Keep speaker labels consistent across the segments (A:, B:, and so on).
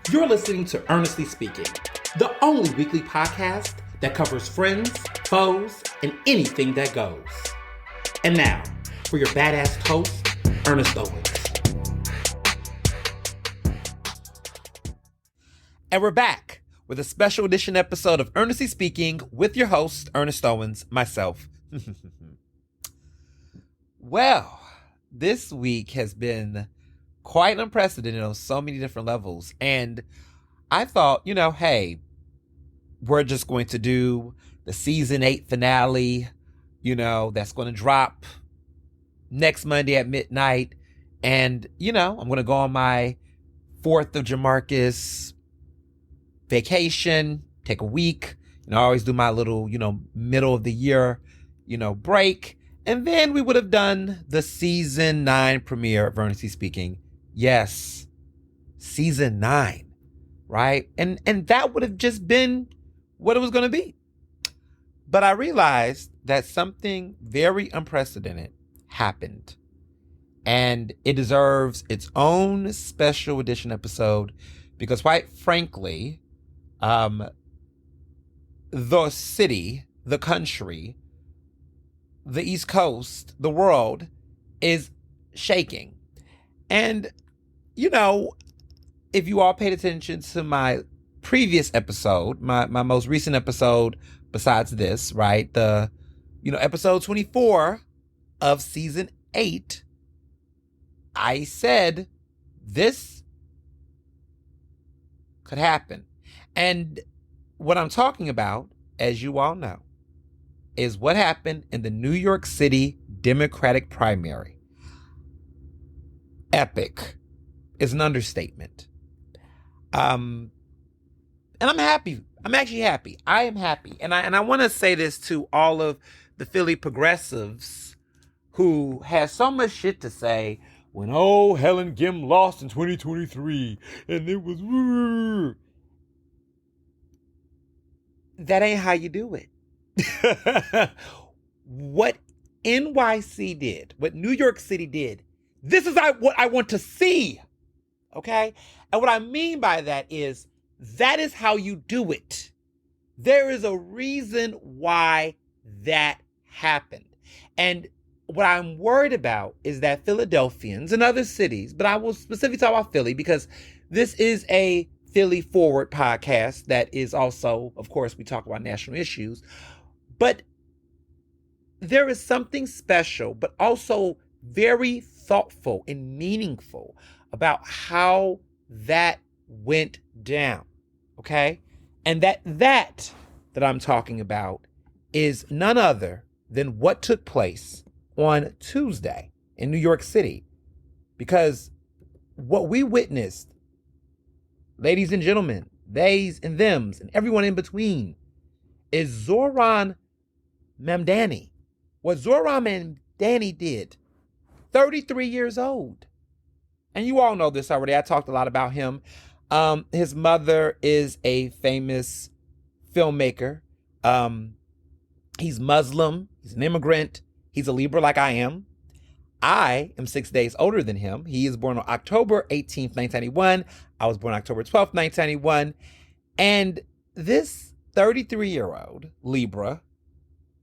A: You're listening to Ernestly Speaking, the only weekly podcast that covers friends, foes, and anything that goes. And now, for your badass host, Ernest Owens. And we're back with a special edition episode of Ernestly Speaking with your host, Ernest Owens, myself. Well, this week has been quite unprecedented on so many different levels. And I thought, hey, we're just going to do the season 8 finale, that's going to drop next Monday at midnight. And, I'm going to go on my 4th of Jamarcus vacation, take a week. I always do my little, middle of the year, break. And then we would have done the season 9 premiere of Ernestly Speaking. Yes, season 9, right? And that would have just been what it was going to be. But I realized that something very unprecedented happened. And it deserves its own special edition episode because, quite frankly, the city, the country, the East Coast, the world is shaking. And, if you all paid attention to my previous episode, my most recent episode besides this, right? The, episode 24 of season 8, I said this could happen. And what I'm talking about, as you all know, is what happened in the New York City Democratic primary. Epic is an understatement. And I'm happy. I'm actually happy. I am happy. And I want to say this to all of the Philly progressives who has so much shit to say when, Helen Gim lost in 2023 and it was... That ain't how you do it. What NYC did, what New York City did, this is what I want to see, okay? And what I mean by that is how you do it. There is a reason why that happened. And what I'm worried about is that Philadelphians and other cities, but I will specifically talk about Philly because this is a Philly Forward podcast that is also, of course, we talk about national issues, but there is something special, but also very thoughtful and meaningful about how that went down, okay? And that I'm talking about is none other than what took place on Tuesday in New York City. Because what we witnessed, ladies and gentlemen, theys and thems, and everyone in between, is Zohran Mamdani. What Zohran Mamdani did, 33 years old. And you all know this already. I talked a lot about him. His mother is a famous filmmaker. He's Muslim. He's an immigrant. He's a Libra like I am. I am 6 days older than him. He is born on October 18th, 1991. I was born October 12th, 1991. And this 33-year-old Libra,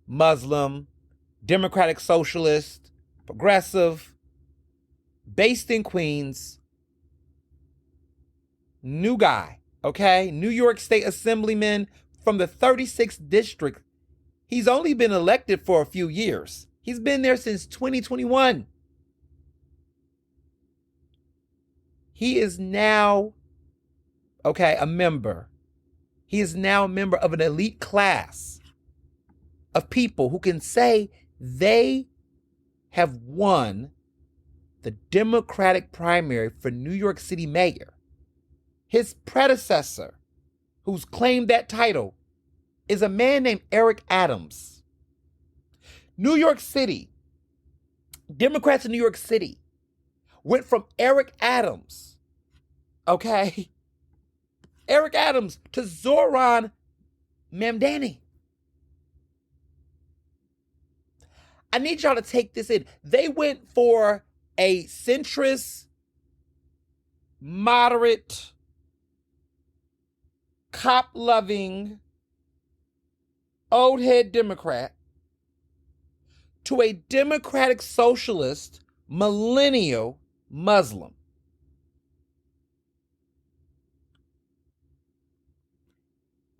A: Muslim, Democratic Socialist, progressive, based in Queens, new guy, okay? New York State Assemblyman from the 36th District. He's only been elected for a few years. He's been there since 2021. He is now, a member. He is now a member of an elite class of people who can say they have won the Democratic primary for New York City mayor. His predecessor, who's claimed that title, is a man named Eric Adams. New York City, Democrats in New York City went from Eric Adams, Eric Adams to Zohran Mamdani. I need y'all to take this in. They went for a centrist, moderate, cop-loving, old-head Democrat to a democratic socialist, millennial Muslim.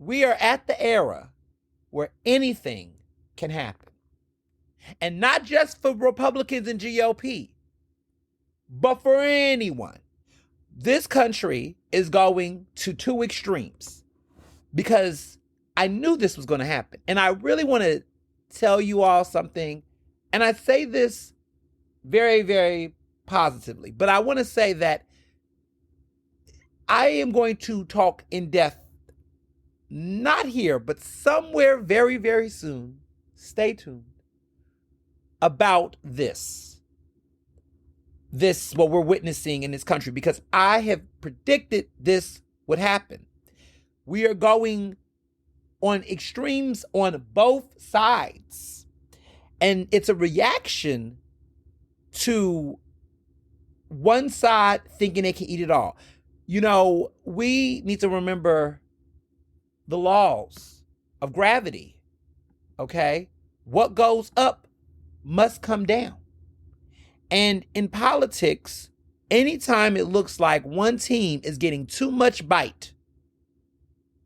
A: We are at the era where anything can happen. And not just for Republicans and GOP, but for anyone. This country is going to two extremes because I knew this was going to happen. And I really want to tell you all something. And I say this very, very positively, but I want to say that I am going to talk in depth, not here, but somewhere very, very soon. Stay tuned. About this, what we're witnessing in this country, because I have predicted this would happen. We are going on extremes on both sides. And it's a reaction to one side thinking they can eat it all. You know, we need to remember the laws of gravity, okay? What goes up must come down. And in politics, anytime it looks like one team is getting too much bite,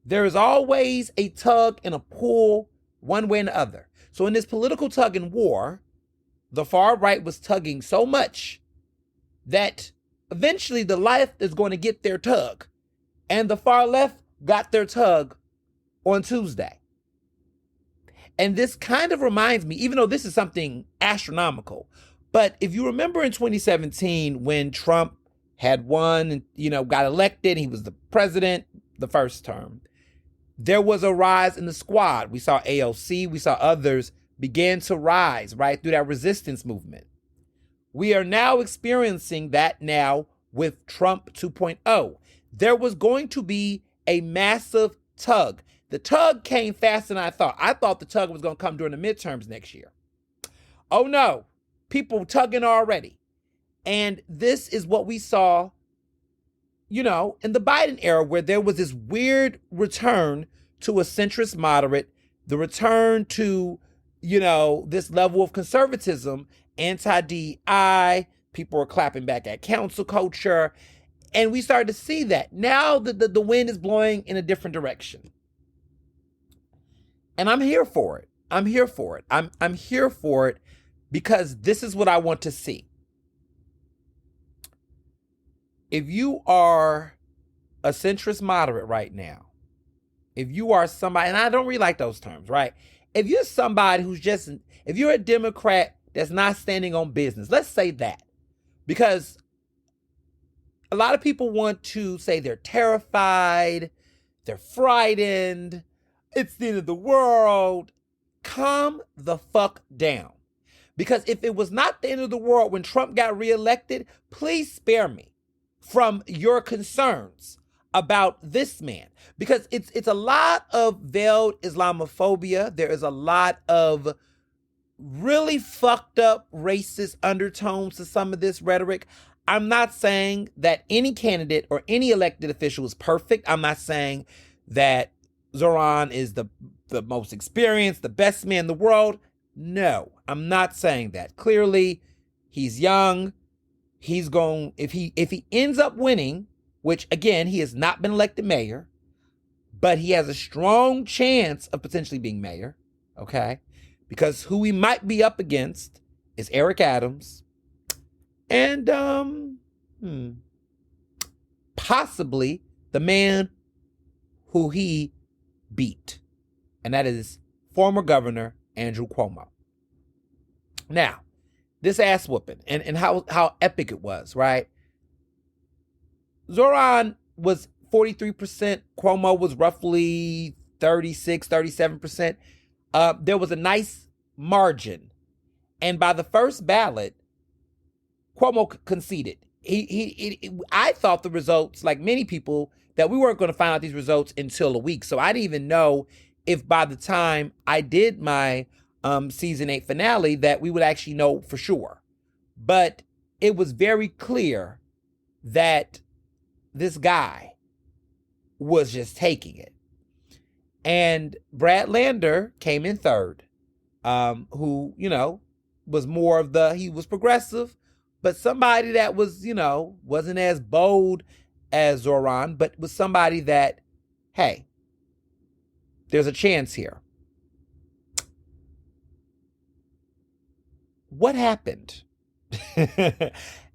A: there is always a tug and a pull one way and the other. So in this political tug and war, the far right was tugging so much that eventually the left is going to get their tug. And the far left got their tug on Tuesday. And this kind of reminds me, even though this is something astronomical, but if you remember in 2017 when Trump had won and, got elected, he was the president the first term, there was a rise in the squad. We saw AOC, we saw others begin to rise, right, through that resistance movement. We are now experiencing that now with Trump 2.0. There was going to be a massive tug. The tug came faster than I thought. I thought the tug was going to come during the midterms next year. Oh no, people tugging already. And this is what we saw, in the Biden era, where there was this weird return to a centrist moderate, the return to, this level of conservatism, anti-DEI, people were clapping back at council culture. And we started to see that. Now the wind is blowing in a different direction. And I'm here for it. I'm here for it because this is what I want to see. If you are a centrist moderate right now, if you are somebody, and I don't really like those terms, right? If you're somebody if you're a Democrat that's not standing on business, let's say that. Because a lot of people want to say they're terrified, they're frightened, it's the end of the world. Calm the fuck down. Because if it was not the end of the world when Trump got reelected, please spare me from your concerns about this man. Because it's a lot of veiled Islamophobia. There is a lot of really fucked up racist undertones to some of this rhetoric. I'm not saying that any candidate or any elected official is perfect. I'm not saying that Zohran is the most experienced, the best man in the world. No, I'm not saying that. Clearly, he's young. He's going, if he ends up winning, which again, he has not been elected mayor, but he has a strong chance of potentially being mayor, okay? Because who he might be up against is Eric Adams and possibly the man who he beat, and that is former Governor Andrew Cuomo. Now, this ass whooping and how epic it was, right? Zohran was 43%. Cuomo was roughly 36, 37%. There was a nice margin. And by the first ballot, Cuomo conceded. I thought the results, like many people, that we weren't going to find out these results until a week. So I didn't even know if by the time I did my season 8 finale that we would actually know for sure. But it was very clear that this guy was just taking it. And Brad Lander came in third, who, was more of he was progressive, but somebody that was, wasn't as bold as Zohran, but was somebody that, hey, there's a chance here. What happened?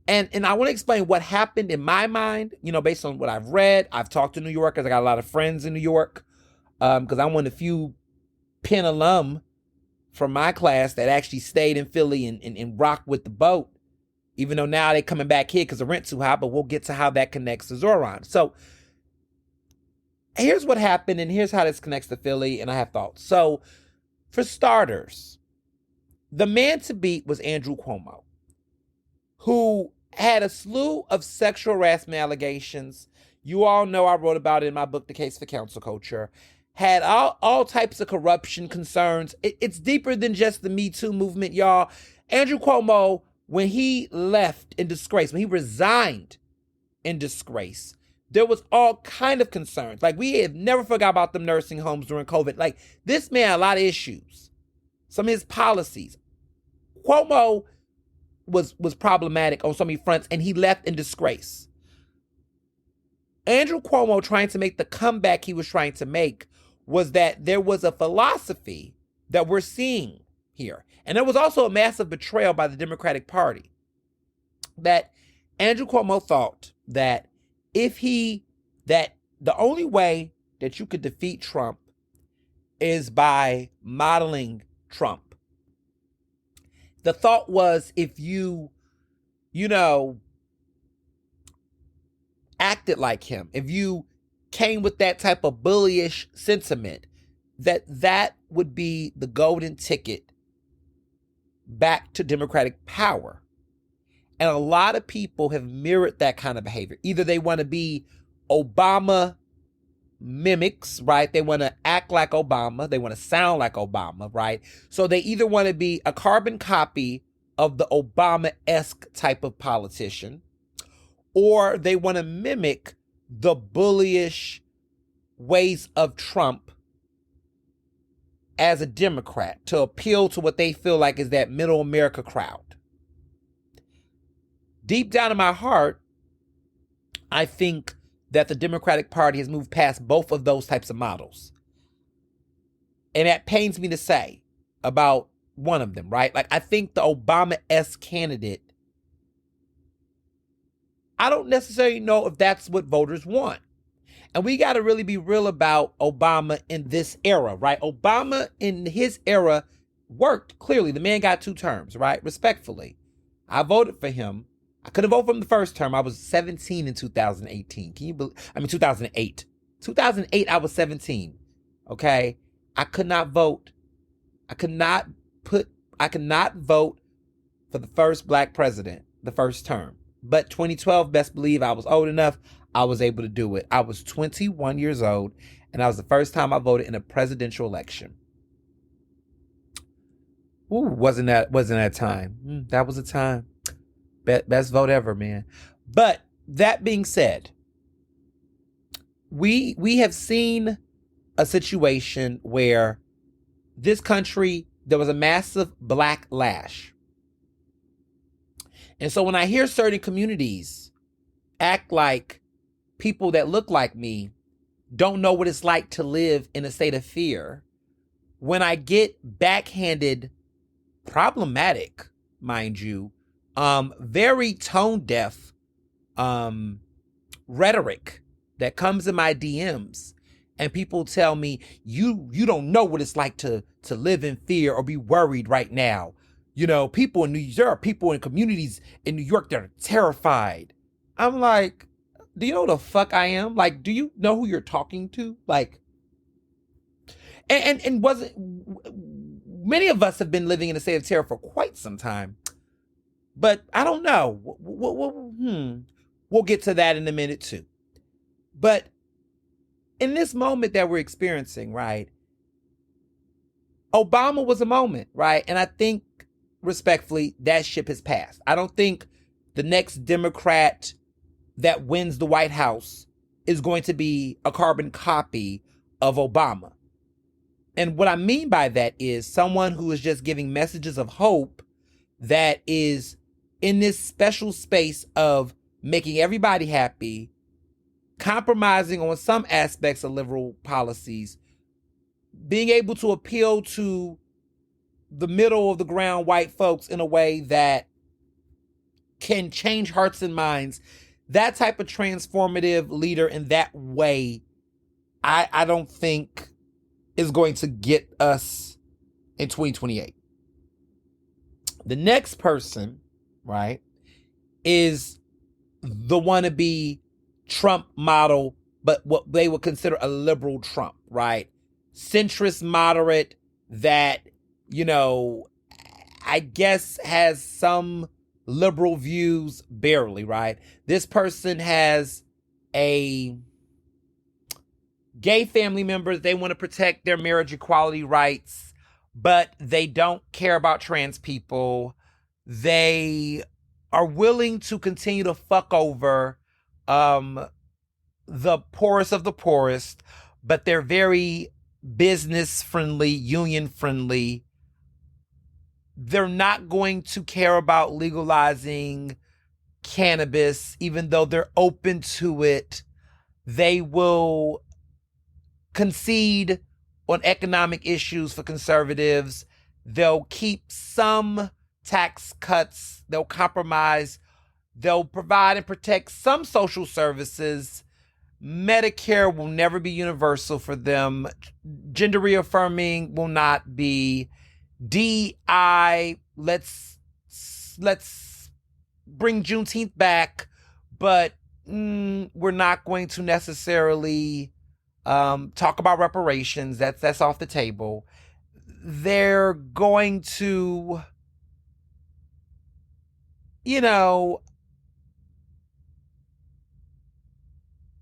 A: And I want to explain what happened in my mind, based on what I've read. I've talked to New Yorkers. I got a lot of friends in New York, because I'm one of the few Penn alum from my class that actually stayed in Philly and rocked with the boat, even though now they're coming back here because the rent's too high, but we'll get to how that connects to Zohran. So here's what happened, and here's how this connects to Philly, and I have thoughts. So for starters, the man to beat was Andrew Cuomo, who had a slew of sexual harassment allegations. You all know I wrote about it in my book, The Case for Council Culture. Had all types of corruption concerns. It's deeper than just the Me Too movement, y'all. Andrew Cuomo, when he left in disgrace, when he resigned in disgrace, there was all kind of concerns. Like, we have never forgot about them nursing homes during COVID. Like, this man had a lot of issues. Some of his policies. Cuomo was problematic on so many fronts, and he left in disgrace. Andrew Cuomo, trying to make the comeback he was trying to make, was that there was a philosophy that we're seeing here. And there was also a massive betrayal by the Democratic Party. That Andrew Cuomo thought that that the only way that you could defeat Trump is by modeling Trump. The thought was, if you acted like him, if you came with that type of bullyish sentiment, that would be the golden ticket back to Democratic power. And a lot of people have mirrored that kind of behavior. Either they want to be Obama mimics, right? They want to act like Obama. They want to sound like Obama, right? So they either want to be a carbon copy of the Obama-esque type of politician, or they want to mimic the bullyish ways of Trump as a Democrat to appeal to what they feel like is that middle America crowd. Deep down in my heart, I think that the Democratic Party has moved past both of those types of models. And that pains me to say about one of them, right? Like, I think the Obama-esque candidate, I don't necessarily know if that's what voters want. And we got to really be real about Obama in this era, right? Obama in his era worked, clearly. The man got 2 terms, right? Respectfully. I voted for him. I couldn't vote for him the first term. I was 17 in 2018. Can you believe? 2008. 2008, I was 17. Okay? I could not vote. I could not vote for the first black president, the first term. But 2012, best believe I was old enough, I was able to do it. I was 21 years old, and that was the first time I voted in a presidential election. Ooh, wasn't that time? That was a time. Best vote ever, man. But that being said, we have seen a situation where this country, there was a massive backlash. And so when I hear certain communities act like people that look like me don't know what it's like to live in a state of fear, when I get backhanded, problematic, mind you, very tone deaf rhetoric that comes in my DMs, and people tell me, you don't know what it's like to live in fear or be worried right now. People in New York, people in communities in New York that are terrified. I'm like, do you know who the fuck I am? Like, do you know who you're talking to? Like, and wasn't, many of us have been living in a state of terror for quite some time. But I don't know. We'll get to that in a minute too. But in this moment that we're experiencing, right, Obama was a moment, right? And I think, respectfully, that ship has passed. I don't think the next Democrat that wins the White House is going to be a carbon copy of Obama. And what I mean by that is someone who is just giving messages of hope that is in this special space of making everybody happy, compromising on some aspects of liberal policies, being able to appeal to the middle of the ground white folks in a way that can change hearts and minds. That type of transformative leader in that way, I don't think is going to get us in 2028. The next person, right, is the wannabe Trump model, but what they would consider a liberal Trump, right? Centrist moderate that, I guess has some liberal views, barely, right? This person has a gay family member. They want to protect their marriage equality rights, but they don't care about trans people. They are willing to continue to fuck over the poorest of the poorest, but they're very business friendly, union friendly. They're not going to care about legalizing cannabis, even though they're open to it. They will concede on economic issues for conservatives. They'll keep some tax cuts. They'll compromise. They'll provide and protect some social services. Medicare will never be universal for them. Gender reaffirming will not be. DI, let's bring Juneteenth back, but we're not going to necessarily talk about reparations. That's off the table. They're going to,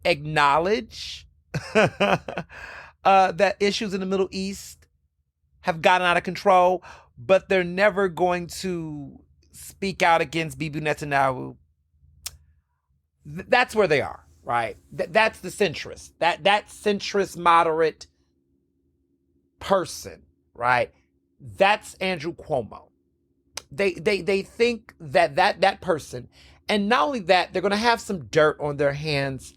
A: acknowledge that issues in the Middle East have gotten out of control, but they're never going to speak out against Bibi Netanyahu. That's where they are, right? That's the centrist. That centrist moderate person, right? That's Andrew Cuomo. They think that person, and not only that, they're going to have some dirt on their hands,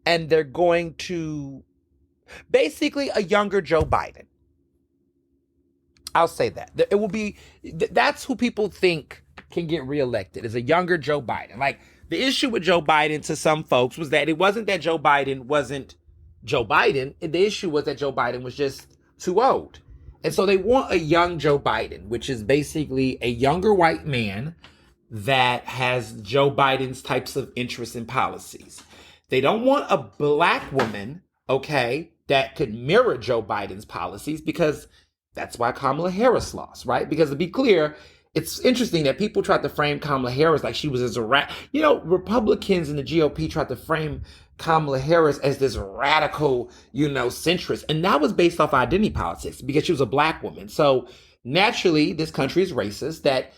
A: and they're going to basically a younger Joe Biden. I'll say that. It will be, that's who people think can get reelected, is a younger Joe Biden. Like, the issue with Joe Biden to some folks was that it wasn't that Joe Biden wasn't Joe Biden. The issue was that Joe Biden was just too old. And so they want a young Joe Biden, which is basically a younger white man that has Joe Biden's types of interests and policies. They don't want a black woman, okay, that could mirror Joe Biden's policies, because that's why Kamala Harris lost, right? Because to be clear, it's interesting that people tried to frame Kamala Harris like she was as Republicans in the GOP tried to frame Kamala Harris as this radical, centrist. And that was based off identity politics because she was a black woman. So naturally, this country is racist. That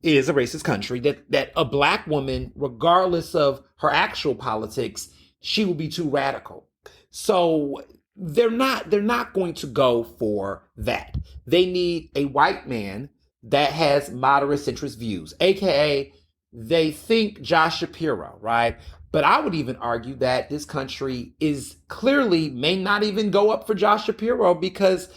A: is a racist country. That a black woman, regardless of her actual politics, she will be too radical. So they're not going to go for that. They need a white man that has moderate centrist views, aka they think Josh Shapiro, right? But I would even argue that this country is clearly may not even go up for Josh Shapiro because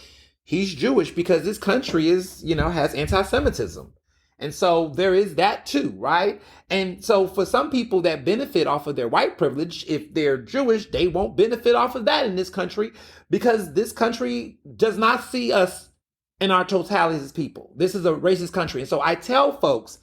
A: he's Jewish, because this country is, has anti-Semitism. And so there is that too, right? And so for some people that benefit off of their white privilege, if they're Jewish, they won't benefit off of that in this country, because this country does not see us in our totality as people. This is a racist country. And so I tell folks,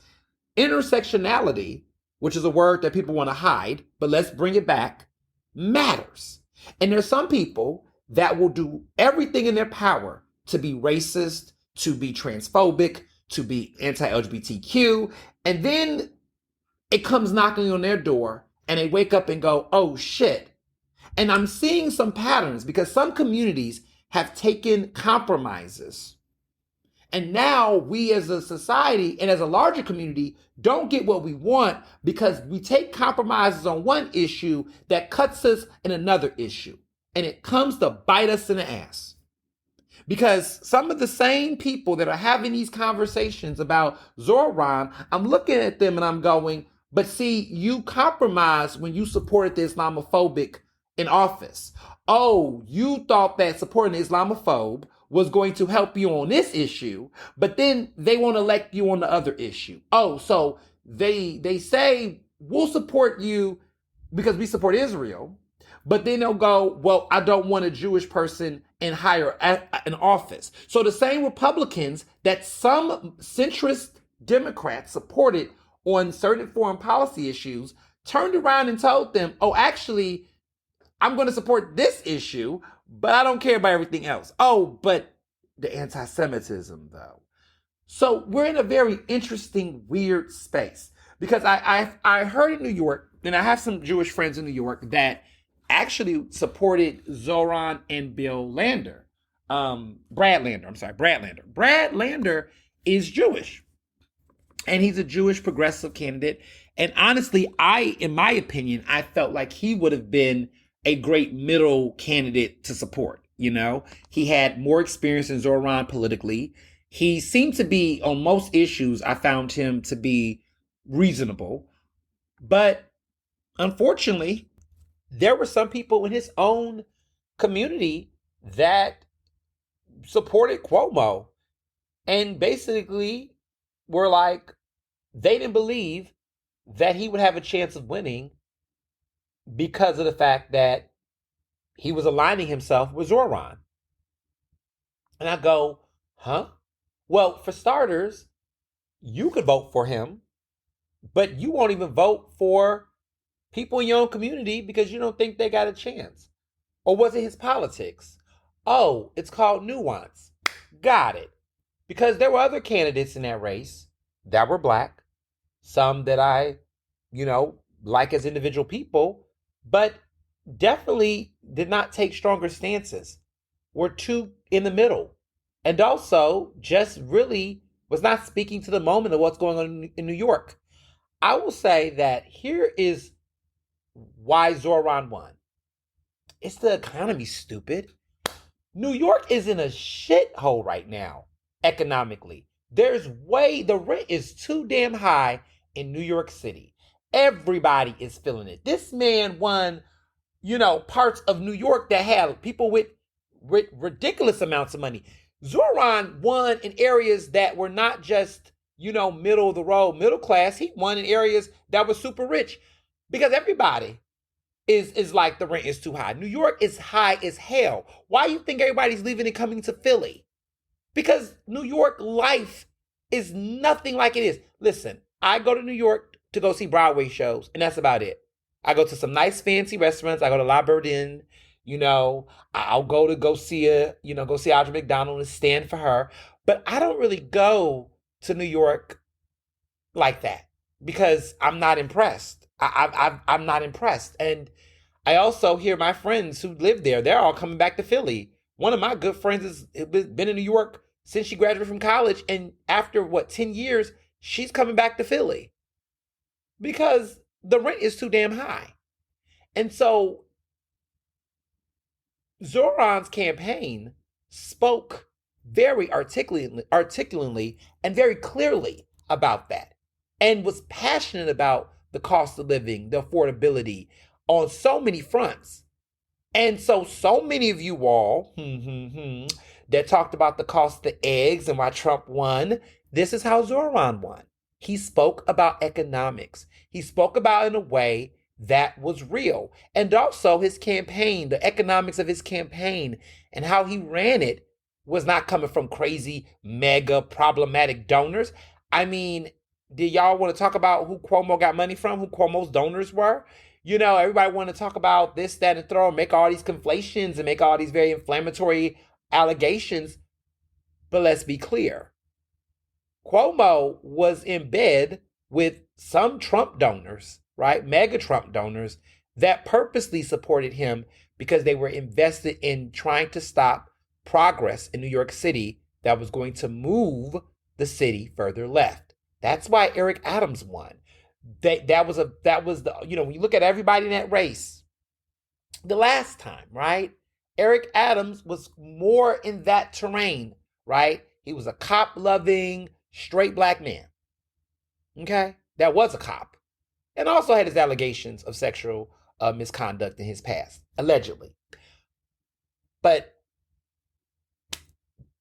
A: intersectionality, which is a word that people want to hide, but let's bring it back, matters. And there's some people that will do everything in their power to be racist, to be transphobic, to be anti-LGBTQ, and then it comes knocking on their door and they wake up and go, oh shit. And I'm seeing some patterns because some communities have taken compromises. And now we as a society and as a larger community don't get what we want because we take compromises on one issue that cuts us in another issue. And it comes to bite us in the ass. Because some of the same people that are having these conversations about Zohran, I'm looking at them and I'm going, but see, you compromised when you supported the Islamophobic in office. Oh, you thought that supporting the Islamophobe was going to help you on this issue, but then they won't elect you on the other issue. Oh, so they say we'll support you because we support Israel, but then they'll go, well, I don't want a Jewish person in higher an office. So the same Republicans that some centrist Democrats supported on certain foreign policy issues turned around and told them, oh, actually, I'm going to support this issue, but I don't care about everything else. Oh, but the anti-Semitism, though. So we're in a very interesting, weird space. Because I heard in New York, and I have some Jewish friends in New York that actually supported Zohran and Bill Lander. Brad Lander. Brad Lander is Jewish. And he's a Jewish progressive candidate. And honestly, in my opinion, I felt like he would have been a great middle candidate to support. You know, he had more experience than Zohran politically. He seemed to be, on most issues, I found him to be reasonable. But unfortunately, there were some people in his own community that supported Cuomo and basically were like, they didn't believe that he would have a chance of winning because of the fact that he was aligning himself with Zohran. And I go, huh? Well, for starters, you could vote for him, but you won't even vote for people in your own community because you don't think they got a chance. Or was it his politics? Oh, it's called nuance. Got it. Because there were other candidates in that race that were black, some that I, like as individual people, but definitely did not take stronger stances, were too in the middle, and also just really was not speaking to the moment of what's going on in New York. I will say that here is why Zohran won. It's the economy, stupid. New York is in a shithole right now, economically. The rent is too damn high in New York City. Everybody is feeling it. This man won, parts of New York that had people with ridiculous amounts of money. Zohran won in areas that were not just, middle of the road, middle class. He won in areas that were super rich because everybody is like the rent is too high. New York is high as hell. Why do you think everybody's leaving and coming to Philly? Because New York life is nothing like it is. Listen, I go to New York to go see Broadway shows, and that's about it. I go to some nice fancy restaurants. I go to La Bourdin. I'll go see Audra McDonald and stand for her. But I don't really go to New York like that because I'm not impressed. I'm not impressed. And I also hear my friends who live there, they're all coming back to Philly. One of my good friends has been in New York since she graduated from college. And after 10 years, she's coming back to Philly because the rent is too damn high. And so Zohran's campaign spoke very articulately and very clearly about that and was passionate about the cost of living, the affordability on so many fronts. And so many of you all that talked about the cost of eggs and why Trump won, this is how Zohran won. He spoke about economics. He spoke about it in a way that was real. And also his campaign, the economics of his campaign and how he ran it was not coming from crazy, mega problematic donors. I mean, did y'all want to talk about who Cuomo got money from, who Cuomo's donors were? Everybody want to talk about this, that, and throw, make all these conflations and make all these very inflammatory allegations. But let's be clear. Cuomo was in bed with some Trump donors, right? Mega Trump donors that purposely supported him because they were invested in trying to stop progress in New York City that was going to move the city further left. That's why Eric Adams won. That was when you look at everybody in that race the last time, right? Eric Adams was more in that terrain, right? He was a cop-loving, straight black man. Okay? That was a cop. And also had his allegations of sexual misconduct in his past, allegedly. But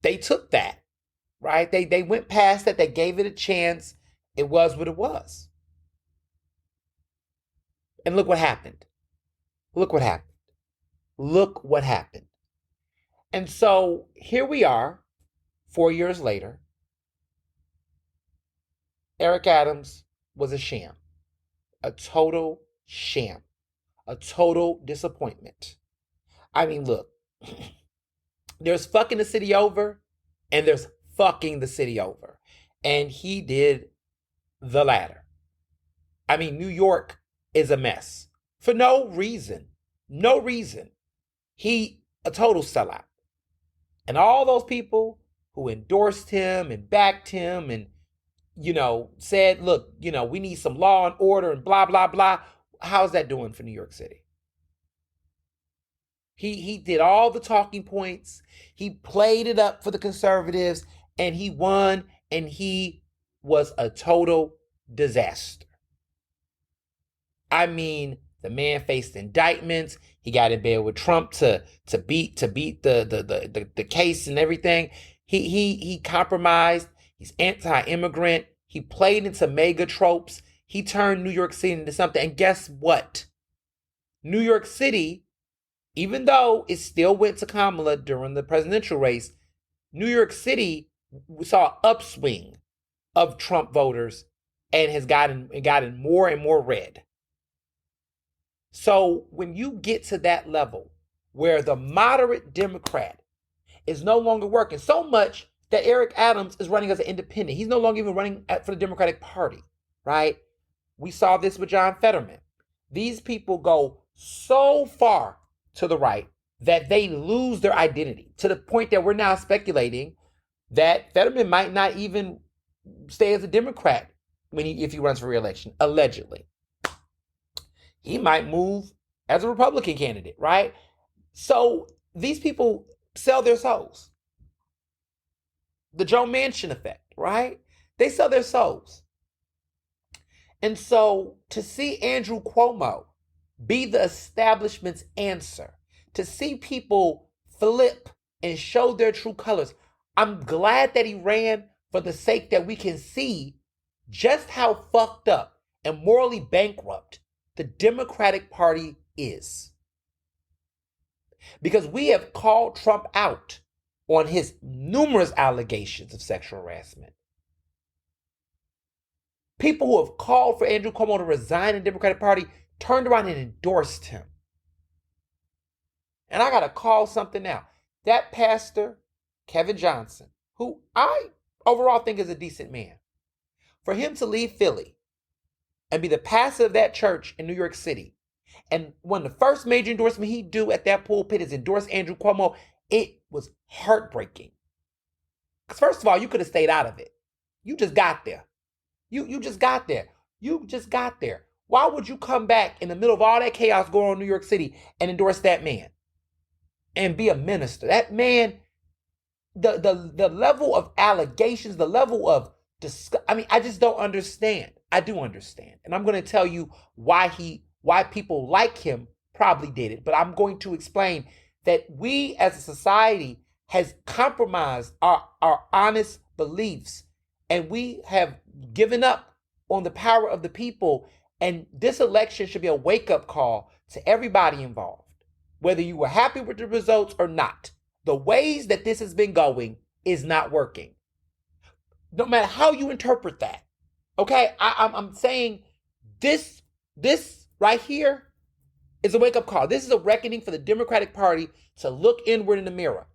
A: they took that, right? They went past that. They gave it a chance. It was what it was. And look what happened. Look what happened. Look what happened. And so here we are, 4 years later. Eric Adams was a sham, a total sham, a total disappointment. I mean, look, there's fucking the city over and there's fucking the city over. And he did the latter. I mean, New York is a mess for no reason. No reason. He a total sellout. And all those people who endorsed him and backed him and, said, look, we need some law and order and blah, blah, blah. How's that doing for New York City? He did all the talking points. He played it up for the conservatives and he won, and he was a total disaster. I mean, the man faced indictments. He got in bed with Trump to beat the case and everything. He compromised. He's anti-immigrant. He played into mega tropes. He turned New York City into something. And guess what? New York City, even though it still went to Kamala during the presidential race, New York City saw an upswing of Trump voters and has gotten more and more red. So when you get to that level where the moderate Democrat is no longer working, so much that Eric Adams is running as an independent. He's no longer even running for the Democratic Party, right? We saw this with John Fetterman. These people go so far to the right that they lose their identity, to the point that we're now speculating that Fetterman might not even stay as a Democrat if he runs for re-election, allegedly. He might move as a Republican candidate, right? So these people sell their souls. The Joe Manchin effect, right? They sell their souls. And so to see Andrew Cuomo be the establishment's answer, to see people flip and show their true colors, I'm glad that he ran for the sake that we can see just how fucked up and morally bankrupt the Democratic Party is. Because we have called Trump out on his numerous allegations of sexual harassment. People who have called for Andrew Cuomo to resign in the Democratic Party turned around and endorsed him. And I got to call something out. That pastor, Kevin Johnson, who I overall think is a decent man, for him to leave Philly and be the pastor of that church in New York City, and one of the first major endorsement he'd do at that pulpit is endorse Andrew Cuomo, it was heartbreaking. Because first of all, you could have stayed out of it. You just got there. You just got there. You just got there. Why would you come back in the middle of all that chaos going on in New York City and endorse that man and be a minister? That man, the level of allegations, the level of I just don't understand. I do understand. And I'm going to tell you why people like him probably did it. But I'm going to explain that we as a society has compromised our honest beliefs, and we have given up on the power of the people. And this election should be a wake-up call to everybody involved, whether you were happy with the results or not. The ways that this has been going is not working. No matter how you interpret that. Okay, I'm saying this right here is a wake-up call. This is a reckoning for the Democratic Party to look inward in the mirror.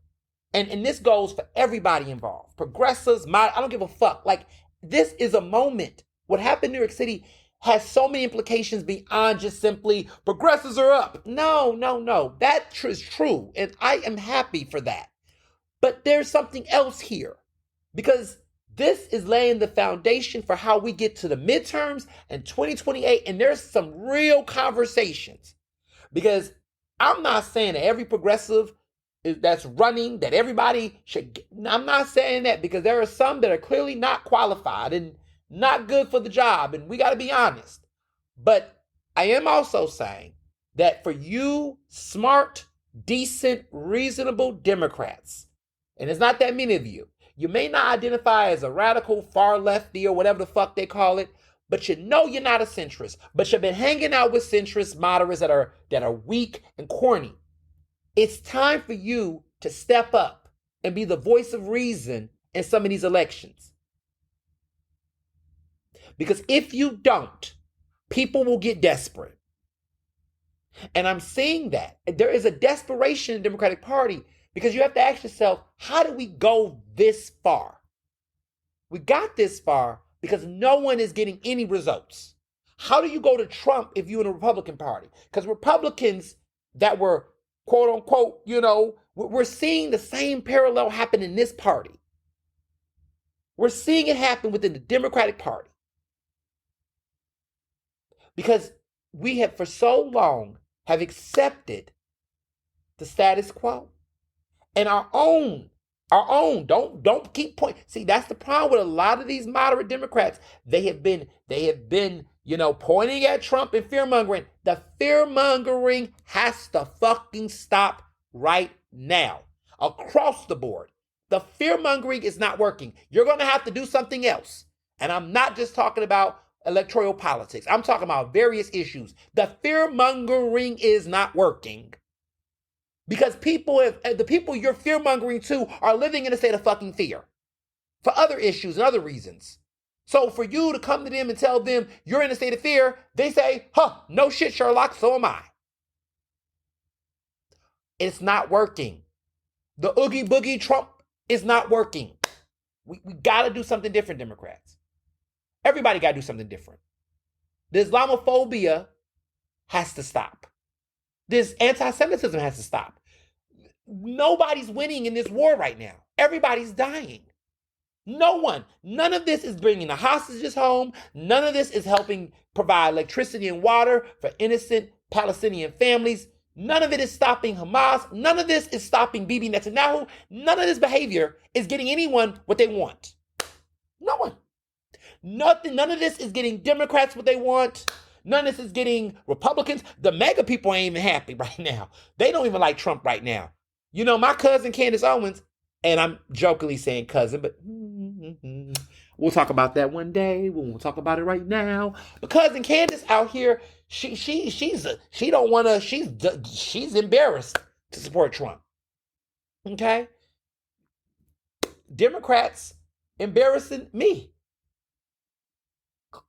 A: And this goes for everybody involved. Progressives, I don't give a fuck. Like, this is a moment. What happened in New York City has so many implications beyond just simply progressives are up. No. That is true. And I am happy for that. But there's something else here. Because this is laying the foundation for how we get to the midterms and 2028. And there's some real conversations. Because I'm not saying that every progressive that's running that everybody should get. I'm not saying that, because there are some that are clearly not qualified and not good for the job, and we got to be honest. But I am also saying that for you smart, decent, reasonable Democrats, and it's not that many of you, you may not identify as a radical, far lefty, or whatever the fuck they call it, but you know you're not a centrist, but you've been hanging out with centrist moderates that are weak and corny. It's time for you to step up and be the voice of reason in some of these elections. Because if you don't, people will get desperate. And I'm seeing that. There is a desperation in the Democratic Party, because you have to ask yourself, how did we go this far? We got this far because no one is getting any results. How do you go to Trump if you're in a Republican Party? Because Republicans that were, quote unquote, we're seeing the same parallel happen in this party. We're seeing it happen within the Democratic Party. Because we have for so long have accepted the status quo. And our own, don't keep pointing. See, that's the problem with a lot of these moderate Democrats. They have been, pointing at Trump and fear-mongering. The fear-mongering has to fucking stop right now. Across the board. The fear-mongering is not working. You're going to have to do something else. And I'm not just talking about electoral politics. I'm talking about various issues. The fear-mongering is not working. Because the people you're fear-mongering to are living in a state of fucking fear for other issues and other reasons. So for you to come to them and tell them you're in a state of fear, they say, no shit, Sherlock, so am I. It's not working. The oogie boogie Trump is not working. We got to do something different, Democrats. Everybody got to do something different. The Islamophobia has to stop. This anti-Semitism has to stop. Nobody's winning in this war right now. Everybody's dying. No one. None of this is bringing the hostages home. None of this is helping provide electricity and water for innocent Palestinian families. None of it is stopping Hamas. None of this is stopping Bibi Netanyahu. None of this behavior is getting anyone what they want. No one. Nothing. None of this is getting Democrats what they want. None of this is getting Republicans. The MAGA people ain't even happy right now. They don't even like Trump right now. My cousin Candace Owens, and I'm jokingly saying cousin, but we'll talk about that one day. We won't talk about it right now. But cousin Candace out here, she's embarrassed to support Trump. Okay? Democrats embarrassing me.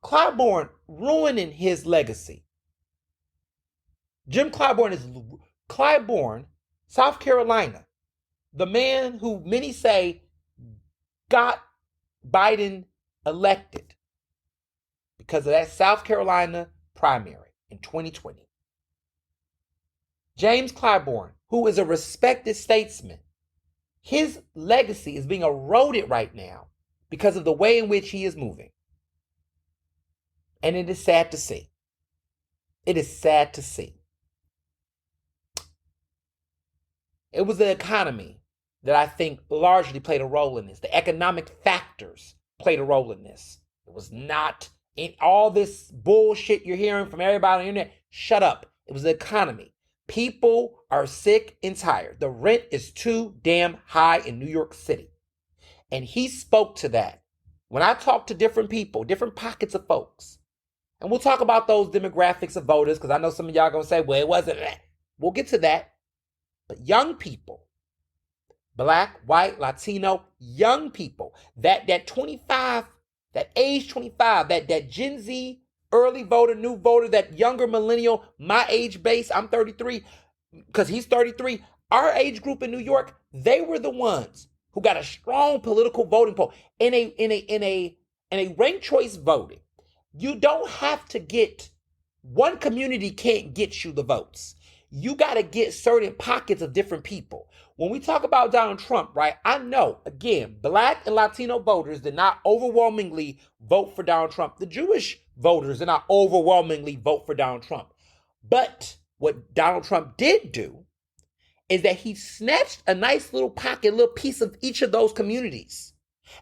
A: Clyburn ruining his legacy. Jim Clyburn, South Carolina, the man who many say got Biden elected because of that South Carolina primary in 2020. James Clyburn, who is a respected statesman, his legacy is being eroded right now because of the way in which he is moving. And it is sad to see. It is sad to see. It was the economy that I think largely played a role in this. The economic factors played a role in this. It was not in all this bullshit you're hearing from everybody on the internet. Shut up. It was the economy. People are sick and tired. The rent is too damn high in New York City. And he spoke to that. When I talk to different people, different pockets of folks, and we'll talk about those demographics of voters, because I know some of y'all going to say, well, it wasn't that. We'll get to that. But young people, Black, white, Latino, young people, that 25, that age 25, that Gen Z, early voter, new voter, that younger millennial, my age base, I'm 33, because he's 33. Our age group in New York, they were the ones who got a strong political voting pool. In a ranked choice voting, you don't have to get, one community can't get you the votes. You got to get certain pockets of different people. When we talk about Donald Trump, right, I know, again, Black and Latino voters did not overwhelmingly vote for Donald Trump. The Jewish voters did not overwhelmingly vote for Donald Trump. But what Donald Trump did do is that he snatched a nice little pocket, little piece of each of those communities.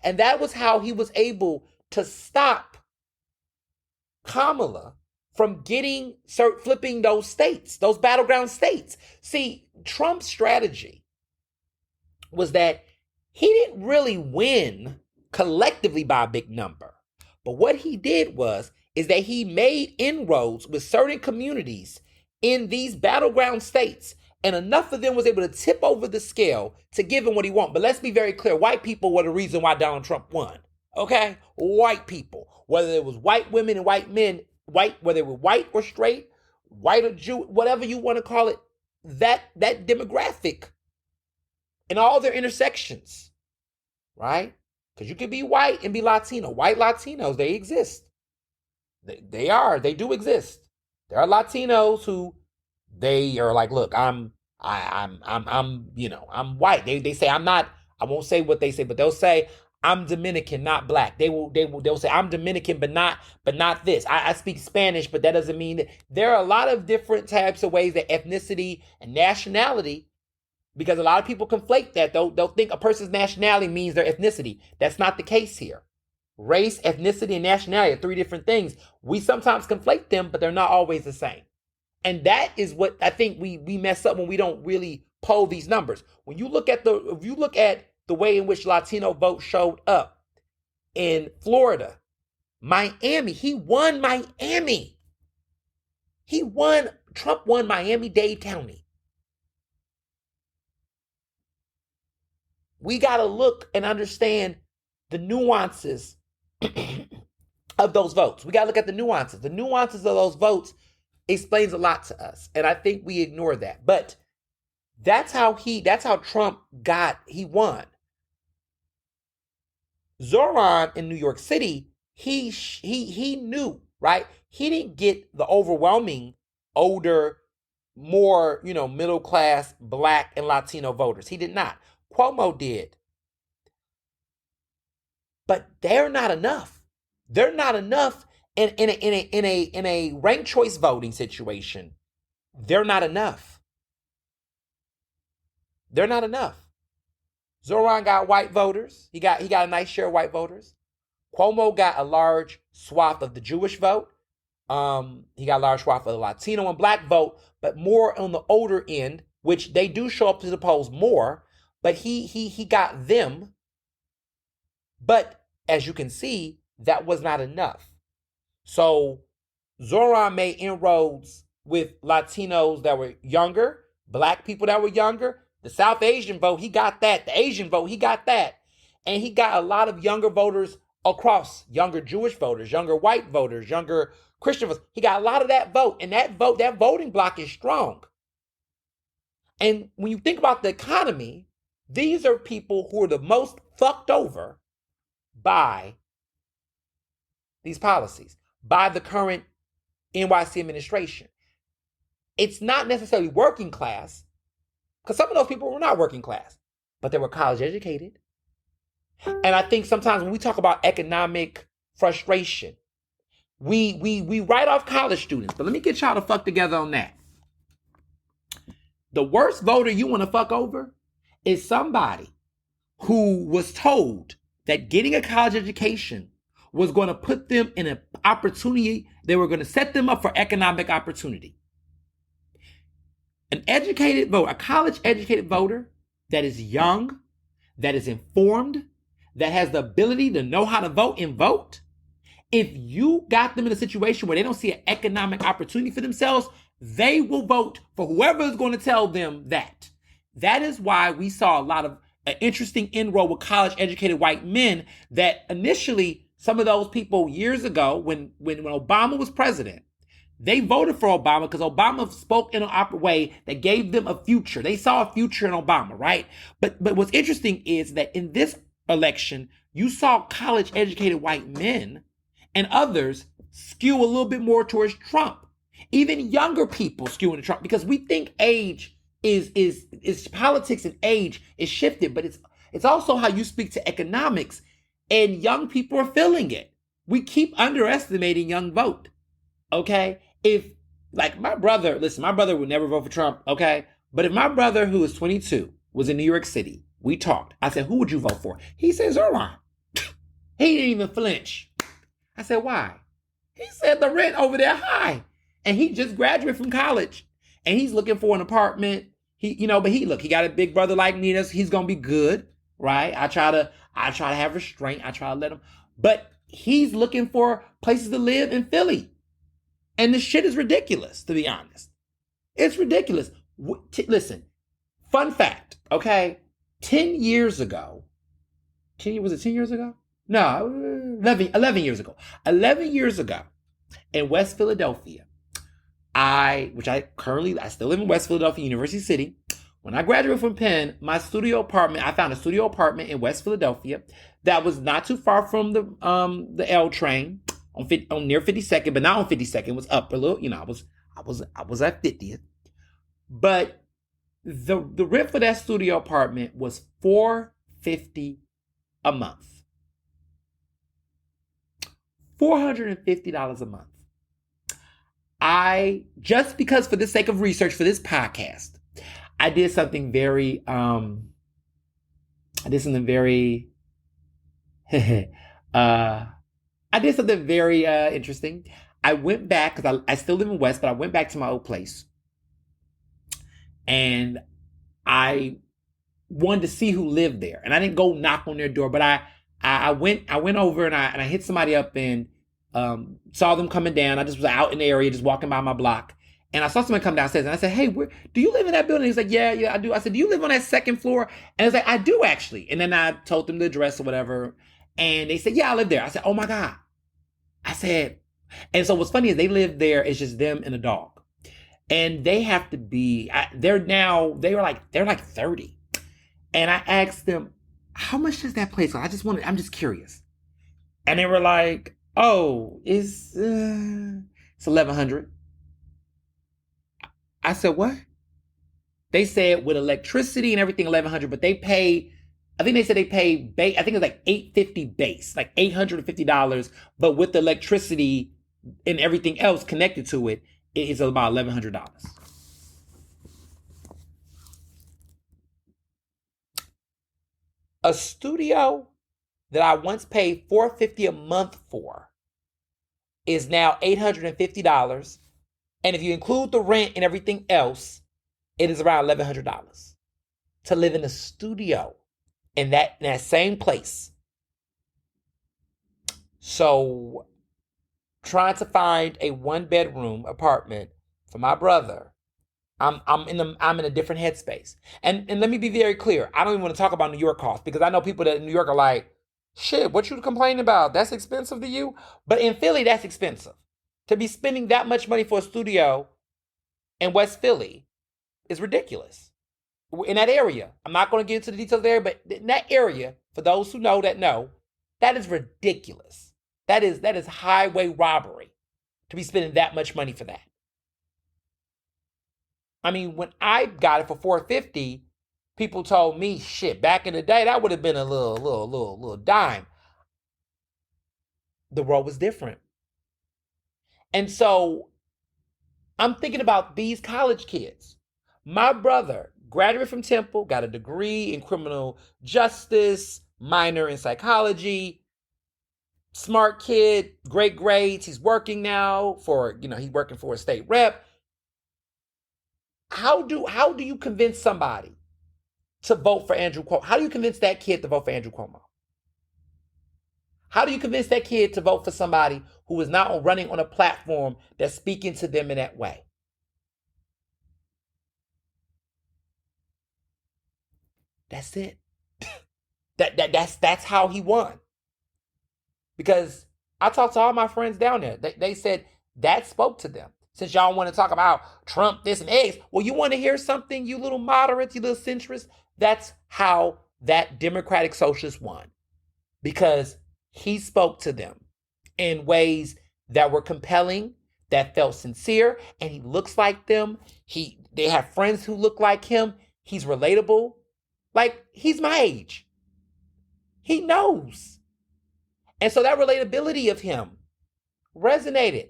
A: And that was how he was able to stop Kamala from flipping those states, those battleground states. See, Trump's strategy was that he didn't really win collectively by a big number. But what he did is that he made inroads with certain communities in these battleground states, and enough of them was able to tip over the scale to give him what he wanted. But let's be very clear, white people were the reason why Donald Trump won. Okay? White people. Whether it was white women and white men, whether they were white or straight, white or Jew, whatever you want to call it, that demographic and all their intersections, right? Because you can be white and be Latino. White Latinos, they exist. They do exist. There are Latinos who they are like, look, I'm white. They say I'm not. I won't say what they say, but they'll say I'm Dominican, not black. They'll say I'm Dominican, but not this. I speak Spanish, but that doesn't mean that. There are a lot of different types of ways that ethnicity and nationality, because a lot of people conflate that. They'll think a person's nationality means their ethnicity. That's not the case here. Race, ethnicity, and nationality are three different things. We sometimes conflate them, but they're not always the same. And that is what I think we mess up when we don't really poll these numbers. If you look at the way in which Latino vote showed up in Florida, Miami, he won Miami. Trump won Miami-Dade County. We got to look and understand the nuances of those votes. We got to look at the nuances. The nuances of those votes explains a lot to us. And I think we ignore that. But that's how Trump he won. Zohran in New York City, he knew, right? He didn't get the overwhelming older, more, middle class black and Latino voters. He did not. Cuomo did. But they're not enough. They're not enough in a ranked choice voting situation. They're not enough. They're not enough. Zohran got white voters. He got a nice share of white voters. Cuomo got a large swath of the Jewish vote. He got a large swath of the Latino and black vote, but more on the older end, which they do show up to the polls more. But he got them. But as you can see, that was not enough. So Zohran made inroads with Latinos that were younger, black people that were younger. The South Asian vote, he got that. The Asian vote, he got that. And he got a lot of younger voters across, younger Jewish voters, younger white voters, younger Christian voters. He got a lot of that vote. And that voting block is strong. And when you think about the economy, these are people who are the most fucked over by these policies, by the current NYC administration. It's not necessarily working class, because some of those people were not working class, but they were college educated. And I think sometimes when we talk about economic frustration, we write off college students. But let me get y'all to fuck together on that. The worst voter you want to fuck over is somebody who was told that getting a college education was going to put them in an opportunity. They were going to set them up for economic opportunity. An educated voter, a college educated voter that is young, that is informed, that has the ability to know how to vote and vote. If you got them in a situation where they don't see an economic opportunity for themselves, they will vote for whoever is going to tell them that. That is why we saw a lot of interesting inroad with college educated white men that initially some of those people years ago when Obama was president, they voted for Obama because Obama spoke in an way that gave them a future. They saw a future in Obama, right? But what's interesting is that in this election, you saw college educated white men and others skew a little bit more towards Trump. Even younger people skewing to Trump because we think age is politics and age is shifted, but it's also how you speak to economics, and young people are feeling it. We keep underestimating young vote. Okay? If like my brother would never vote for Trump, okay? But if my brother, who is 22, was in New York City, we talked. I said, who would you vote for? He said, Zohran. He didn't even flinch. I said, why? He said the rent over there high. And he just graduated from college. And he's looking for an apartment. He got a big brother like me. He's gonna be good, right? I try to have restraint. I try to let him. But he's looking for places to live in Philly. And this shit is ridiculous, to be honest. It's ridiculous. Listen, fun fact, okay? 10 years ago, was it 10 years ago? No, 11 years ago. 11 years ago in West Philadelphia, I still live in West Philadelphia, University City. When I graduated from Penn, I found a studio apartment in West Philadelphia that was not too far from the L train on near 52nd, but not on 52nd. It was up a little, I was at 50th. But the rent for that studio apartment was $450 a month. $450 a month. Just because for the sake of research for this podcast, I did something very interesting. I went back, because I still live in West, but I went back to my old place. And I wanted to see who lived there. And I didn't go knock on their door, but I went over and I hit somebody up and saw them coming down. I just was out in the area, just walking by my block. And I saw somebody come downstairs and I said, hey, do you live in that building? He's like, yeah, I do. I said, do you live on that second floor? And he's like, I do actually. And then I told them the address or whatever. And they said, yeah, I live there. I said, oh my God. And so what's funny is they live there. It's just them and a dog. And they have to be, they're like 30. And I asked them, how much does that place cost? I'm just curious. And they were like, oh, it's $1,100. I said, what? They said with electricity and everything, $1,100, but they pay, I think it's like $850 base, like $850, but with the electricity and everything else connected to it, it is about $1,100. A studio that I once paid $450 a month for is now $850. And if you include the rent and everything else, it is around $1,100 to live in a studio in that same place. So trying to find a 1-bedroom apartment for my brother, I'm in a different headspace. And let me be very clear. I don't even want to talk about New York costs, because I know people that in New York are like, shit, what you complaining about? That's expensive to you? But in Philly, that's expensive. To be spending that much money for a studio in West Philly is ridiculous. In that area, I'm not going to get into the details there, but in that area, for those who know, that is ridiculous. That is highway robbery to be spending that much money for that. I mean, when I got it for $450, people told me, shit, back in the day, that would have been a little dime. The world was different. And so I'm thinking about these college kids. My brother graduated from Temple, got a degree in criminal justice, minor in psychology, smart kid, great grades. He's working now he's working for a state rep. How do you convince somebody to vote for Andrew Cuomo? How do you convince that kid to vote for Andrew Cuomo? How do you convince that kid to vote for somebody who is not running on a platform that's speaking to them in that way? That's it. That's how he won. Because I talked to all my friends down there. They said that spoke to them. Since y'all want to talk about Trump, this and X, well, you want to hear something, you little moderates, you little centrists? That's how that Democratic Socialist won. Because he spoke to them in ways that were compelling, that felt sincere, and he looks like them. They have friends who look like him. He's relatable. Like, he's my age. He knows. And so that relatability of him resonated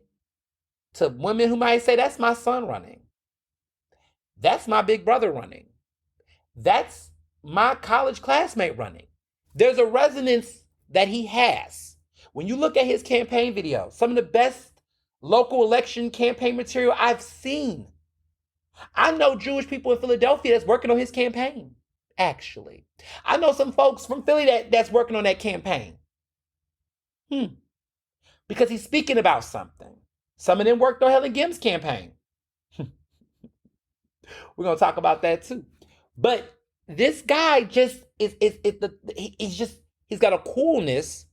A: to women who might say, that's my son running. That's my big brother running. That's my college classmate running. There's a resonance that he has. When you look at his campaign videos, some of the best local election campaign material I've seen. I know Jewish people in Philadelphia that's working on his campaign, actually. I know some folks from Philly that's working on that campaign. Because he's speaking about something. Some of them worked on Helen Gim's campaign. We're going to talk about that too. But this guy just he's got a coolness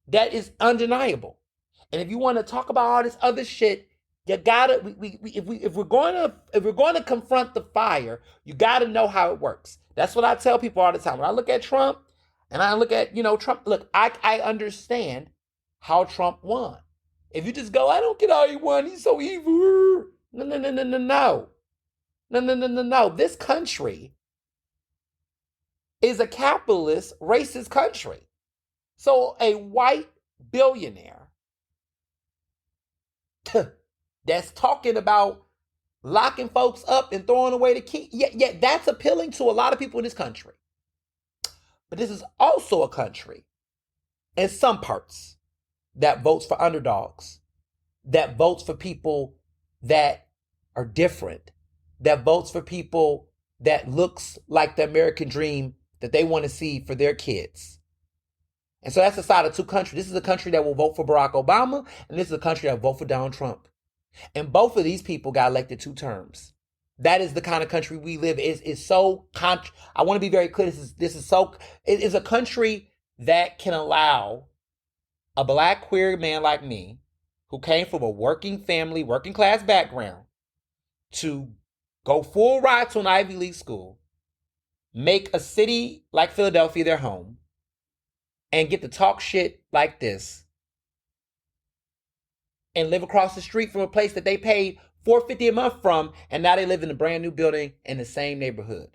A: that is undeniable. And if you want to talk about all this other shit, you gotta if we're going to confront the fire, you gotta know how it works. That's what I tell people all the time. When I look at Trump and I look at Trump, look, I understand how Trump won. If you just go, I don't get how he won, he's so evil. No. This country is a capitalist, racist country. So a white billionaire that's talking about locking folks up and throwing away the key, yeah, that's appealing to a lot of people in this country. But this is also a country, in some parts, that votes for underdogs, that votes for people that are different, that votes for people that looks like the American dream that they want to see for their kids. And so that's the side of two countries. This is a country that will vote for Barack Obama, and this is a country that will vote for Donald Trump. And both of these people got elected 2 terms. That is the kind of country we live in. It's so I want to be very clear. This is a country that can allow a black queer man like me, who came from a working family, working class background, to go full ride to an Ivy League school, make a city like Philadelphia their home, and get to talk shit like this, and live across the street from a place that they paid $450 a month from, and now they live in a brand new building in the same neighborhood.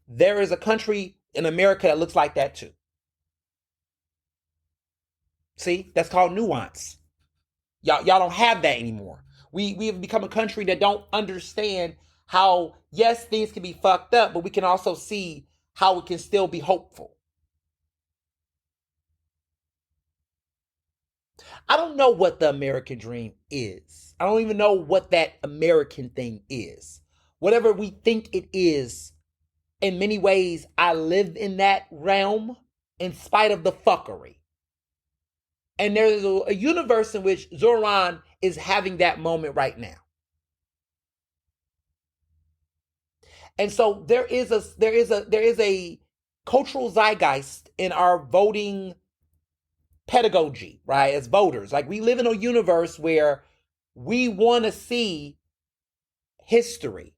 A: There is a country in America that looks like that too. See, that's called nuance. Y'all don't have that anymore. We have become a country that don't understand how, yes, things can be fucked up, but we can also see how it can still be hopeful. I don't know what the American dream is. I don't even know what that American thing is. Whatever we think it is, in many ways, I live in that realm in spite of the fuckery. And there's a universe in which Zohran is having that moment right now. And so there is a cultural zeitgeist in our voting pedagogy, right? As voters, like we live in a universe where we want to see history.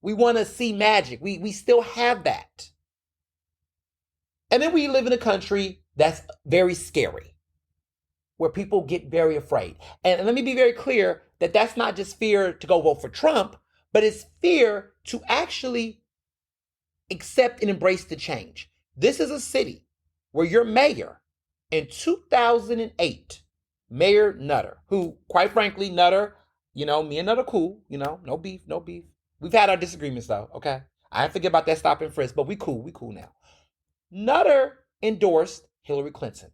A: We want to see magic. We still have that. And then we live in a country that's very scary, where people get very afraid. And let me be very clear that that's not just fear to go vote for Trump, but it's fear to actually accept and embrace the change. This is a city where your mayor in 2008, Mayor Nutter, who, quite frankly, Nutter, me and Nutter cool, no beef. We've had our disagreements though, okay? I didn't forget about that stop and frisk, but we cool now. Nutter endorsed Hillary Clinton.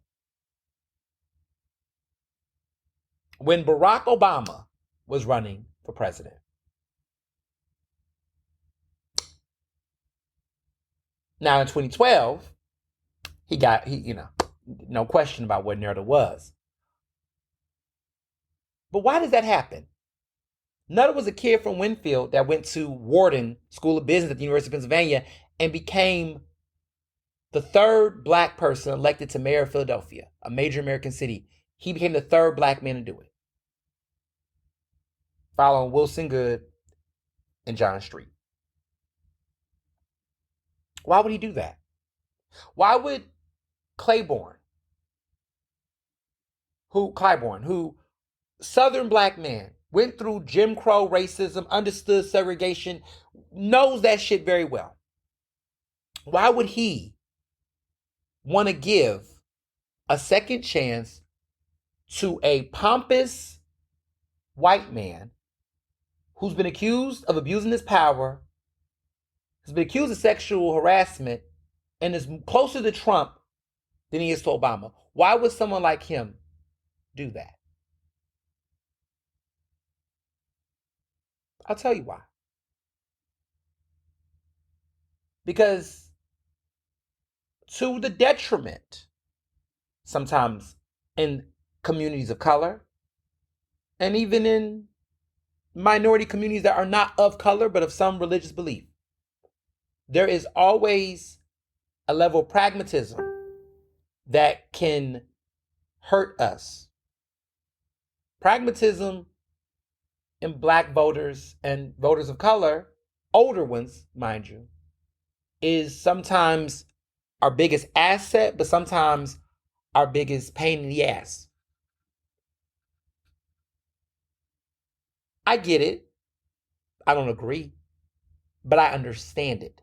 A: When Barack Obama was running for president. Now in 2012, he no question about what Nutter was. But why does that happen? Nutter was a kid from Winfield that went to Wharton School of Business at the University of Pennsylvania and became the 3rd black person elected to mayor of Philadelphia, a major American city. He became the 3rd black man to do it, following Wilson Goode and John Street. Why would he do that? Why would Claiborne, who Southern black man, went through Jim Crow racism, understood segregation, knows that shit very well. Why would he want to give a second chance to a pompous white man who's been accused of abusing his power, has been accused of sexual harassment, and is closer to Trump than he is to Obama. Why would someone like him do that? I'll tell you why. Because to the detriment, sometimes in communities of color, and even in minority communities that are not of color, but of some religious belief, there is always a level of pragmatism that can hurt us. Pragmatism in Black voters and voters of color, older ones, mind you, is sometimes our biggest asset, but sometimes our biggest pain in the ass. I get it. I don't agree, but I understand it.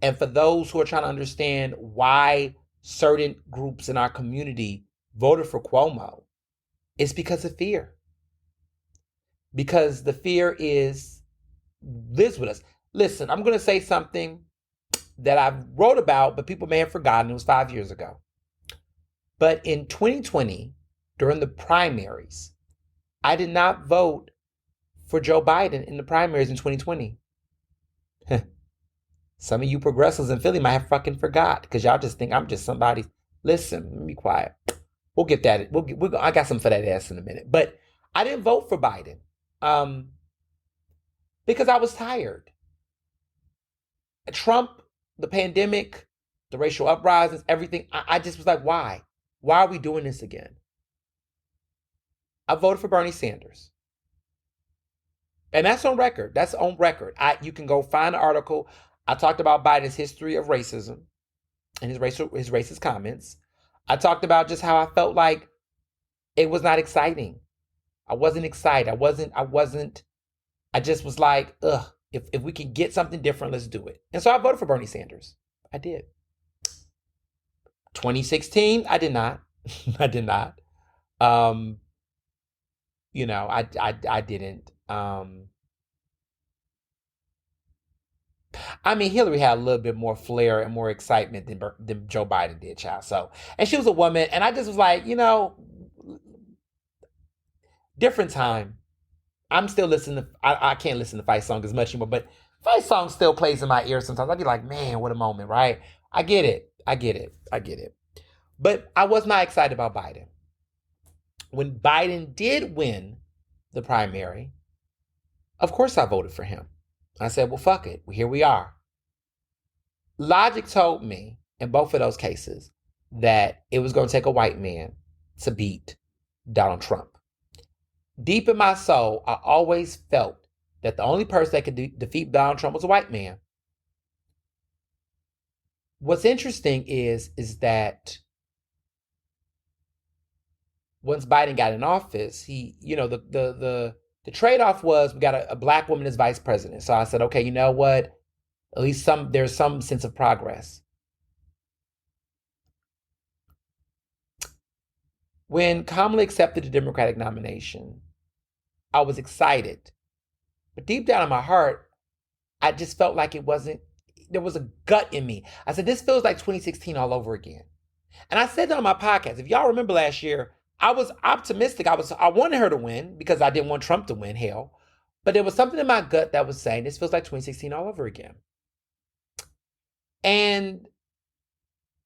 A: And for those who are trying to understand why certain groups in our community voted for Cuomo, it's because of fear. Because the fear lives with us. Listen, I'm going to say something that I wrote about, but people may have forgotten. It was 5 years ago. But in 2020, during the primaries, I did not vote for Joe Biden in the primaries in 2020. Some of you progressives in Philly might have fucking forgot because y'all just think I'm just somebody. Listen, let me be quiet. We'll get that. I got something for that ass in a minute. But I didn't vote for Biden because I was tired. Trump, the pandemic, the racial uprisings, everything. I just was like, why? Why are we doing this again? I voted for Bernie Sanders. And that's on record. That's on record. You can go find an article. I talked about Biden's history of racism and his racist comments. I talked about just how I felt like it was not exciting. I wasn't excited. I just was like, ugh, if we can get something different, let's do it. And so I voted for Bernie Sanders. I did. 2016, I did not. I did not. I didn't. Hillary had a little bit more flair and more excitement than Joe Biden did, child. So, and she was a woman, and I just was like, different time. I'm still listening to, I can't listen to Fight Song as much anymore, but Fight Song still plays in my ear sometimes. I'd be like, man, what a moment, right? I get it. But I was not excited about Biden. When Biden did win the primary, of course I voted for him. I said, well, fuck it. Here we are. Logic told me in both of those cases that it was going to take a white man to beat Donald Trump. Deep in my soul, I always felt that the only person that could defeat Donald Trump was a white man. What's interesting is that once Biden got in office, he, the trade-off was we got a black woman as vice president. So I said, okay, you know what? At least there's some sense of progress. When Kamala accepted the Democratic nomination, I was excited. But deep down in my heart, I just felt like there was a gut in me. I said, this feels like 2016 all over again. And I said that on my podcast. If y'all remember last year, I was optimistic. I wanted her to win because I didn't want Trump to win, hell. But there was something in my gut that was saying, this feels like 2016 all over again. And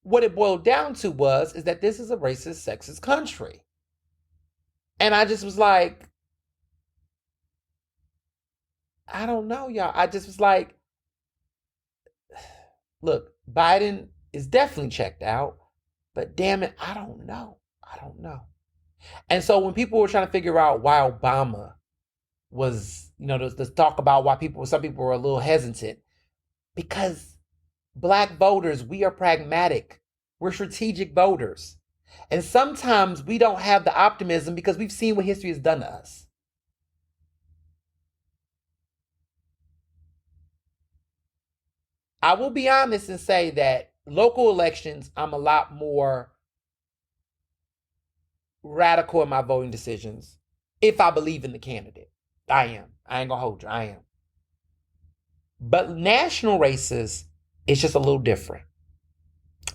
A: what it boiled down to is that this is a racist, sexist country. And I just was like, I don't know, y'all. I just was like, look, Biden is definitely checked out, but damn it, I don't know. And so when people were trying to figure out why Obama was, let's talk about why some people were a little hesitant, because Black voters, we are pragmatic. We're strategic voters. And sometimes we don't have the optimism because we've seen what history has done to us. I will be honest and say that local elections, I'm a lot more radical in my voting decisions if I believe in the candidate. I am. I ain't gonna hold you. I am. But national races, it's just a little different.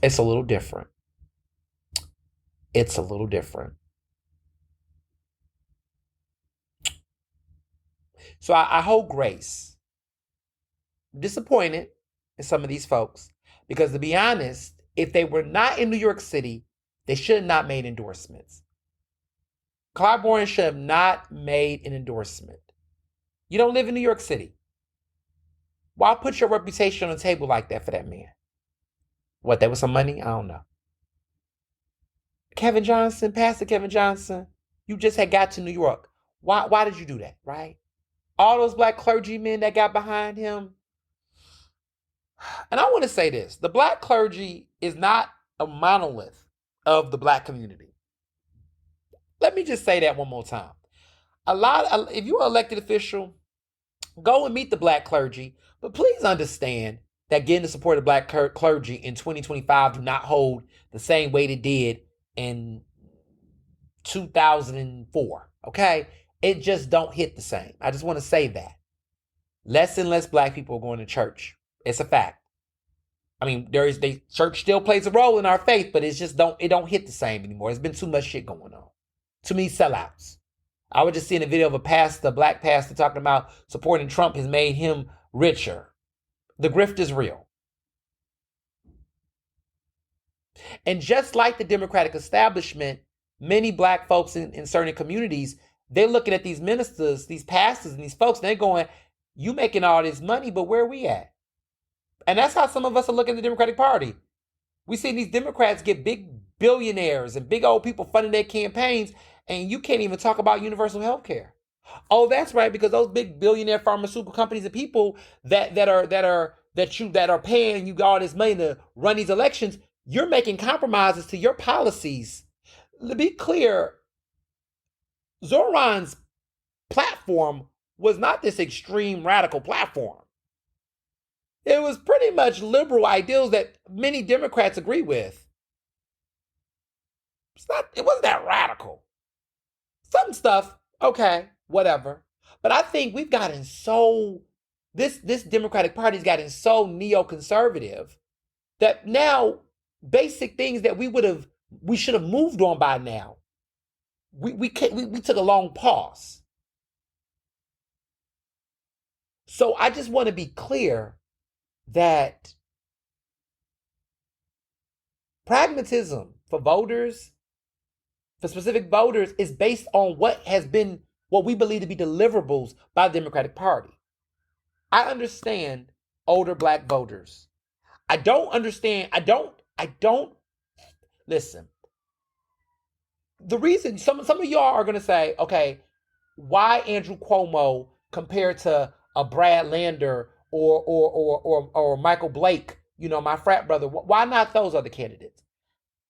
A: It's a little different. It's a little different. So I hold grace. Disappointed in some of these folks because, to be honest, if they were not in New York City, they should have not made endorsements. Clyburn should have not made an endorsement. You don't live in New York City. Why put your reputation on the table like that for that man? What, there was some money? I don't know. Kevin Johnson, Pastor Kevin Johnson, you just had got to New York. Why did you do that, right? All those black clergymen that got behind him. And I want to say this. The black clergy is not a monolith of the black community. Let me just say that one more time. If you're an elected official, go and meet the black clergy, but please understand that getting the support of black clergy in 2025 do not hold the same weight it did in 2004, okay? It just don't hit the same. I just want to say that. Less and less black people are going to church. It's a fact. I mean, church still plays a role in our faith, but it don't hit the same anymore. There's been too much shit going on. Too many sellouts. I was just seeing a video of a black pastor, talking about supporting Trump has made him richer. The grift is real. And just like the Democratic establishment, many black folks in certain communities, they're looking at these ministers, these pastors, and these folks, and they're going, you making all this money, but where are we at? And that's how some of us are looking at the Democratic Party. We see these Democrats get big billionaires and big old people funding their campaigns, and you can't even talk about universal health care. Oh, that's right, because those big billionaire pharmaceutical companies and people that are paying you all this money to run these elections, you're making compromises to your policies. To be clear, Zohran's platform was not this extreme radical platform. It was pretty much liberal ideals that many Democrats agree with. It wasn't that radical. Some stuff, okay, whatever. But I think we've gotten this Democratic Party's gotten so neoconservative that now basic things that we should have moved on by now. We took a long pause. So I just want to be clear that pragmatism for voters, for specific voters, is based on what we believe to be deliverables by the Democratic Party. I understand older black voters. I don't listen. The reason some of y'all are going to say, okay, why Andrew Cuomo compared to a Brad Lander or Michael Blake, my frat brother, why not those other candidates?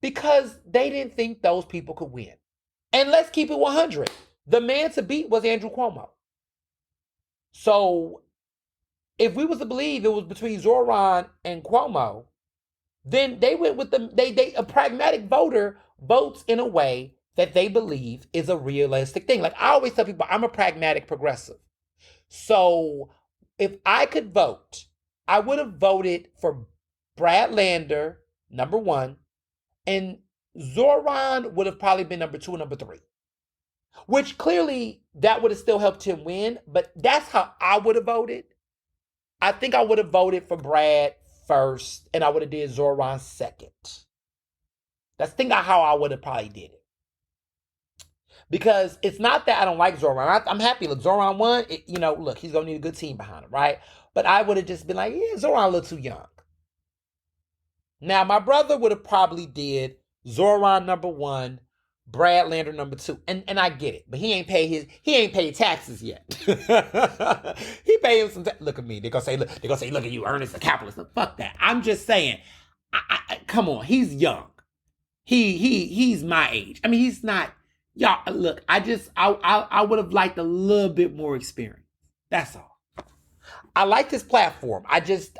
A: Because they didn't think those people could win. And let's keep it 100. The man to beat was Andrew Cuomo. So if we was to believe it was between Zohran and Cuomo, then they went with a pragmatic voter votes in a way that they believe is a realistic thing. Like I always tell people, I'm a pragmatic progressive. So if I could vote, I would have voted for Brad Lander, number one, and Zohran would have probably been number 2 and number 3. Which clearly that would have still helped him win, but that's how I would have voted. I think I would have voted for Brad first, and I would have did Zohran second. That's how I would have probably did it. Because it's not that I don't like Zohran. I'm happy. Look, Zohran won. Look, he's going to need a good team behind him, right? But I would have just been like, yeah, Zohran a little too young. Now, my brother would have probably did Zohran number 1, Brad Lander number 2. And I get it. But he ain't paid taxes yet. He paid him some look at me. They're gonna say, look at you, Ernest, a capitalist. Fuck that. I'm just saying, come on, he's young. He's my age. I mean, he's not. Y'all, look, I would have liked a little bit more experience. That's all. I like this platform. I just,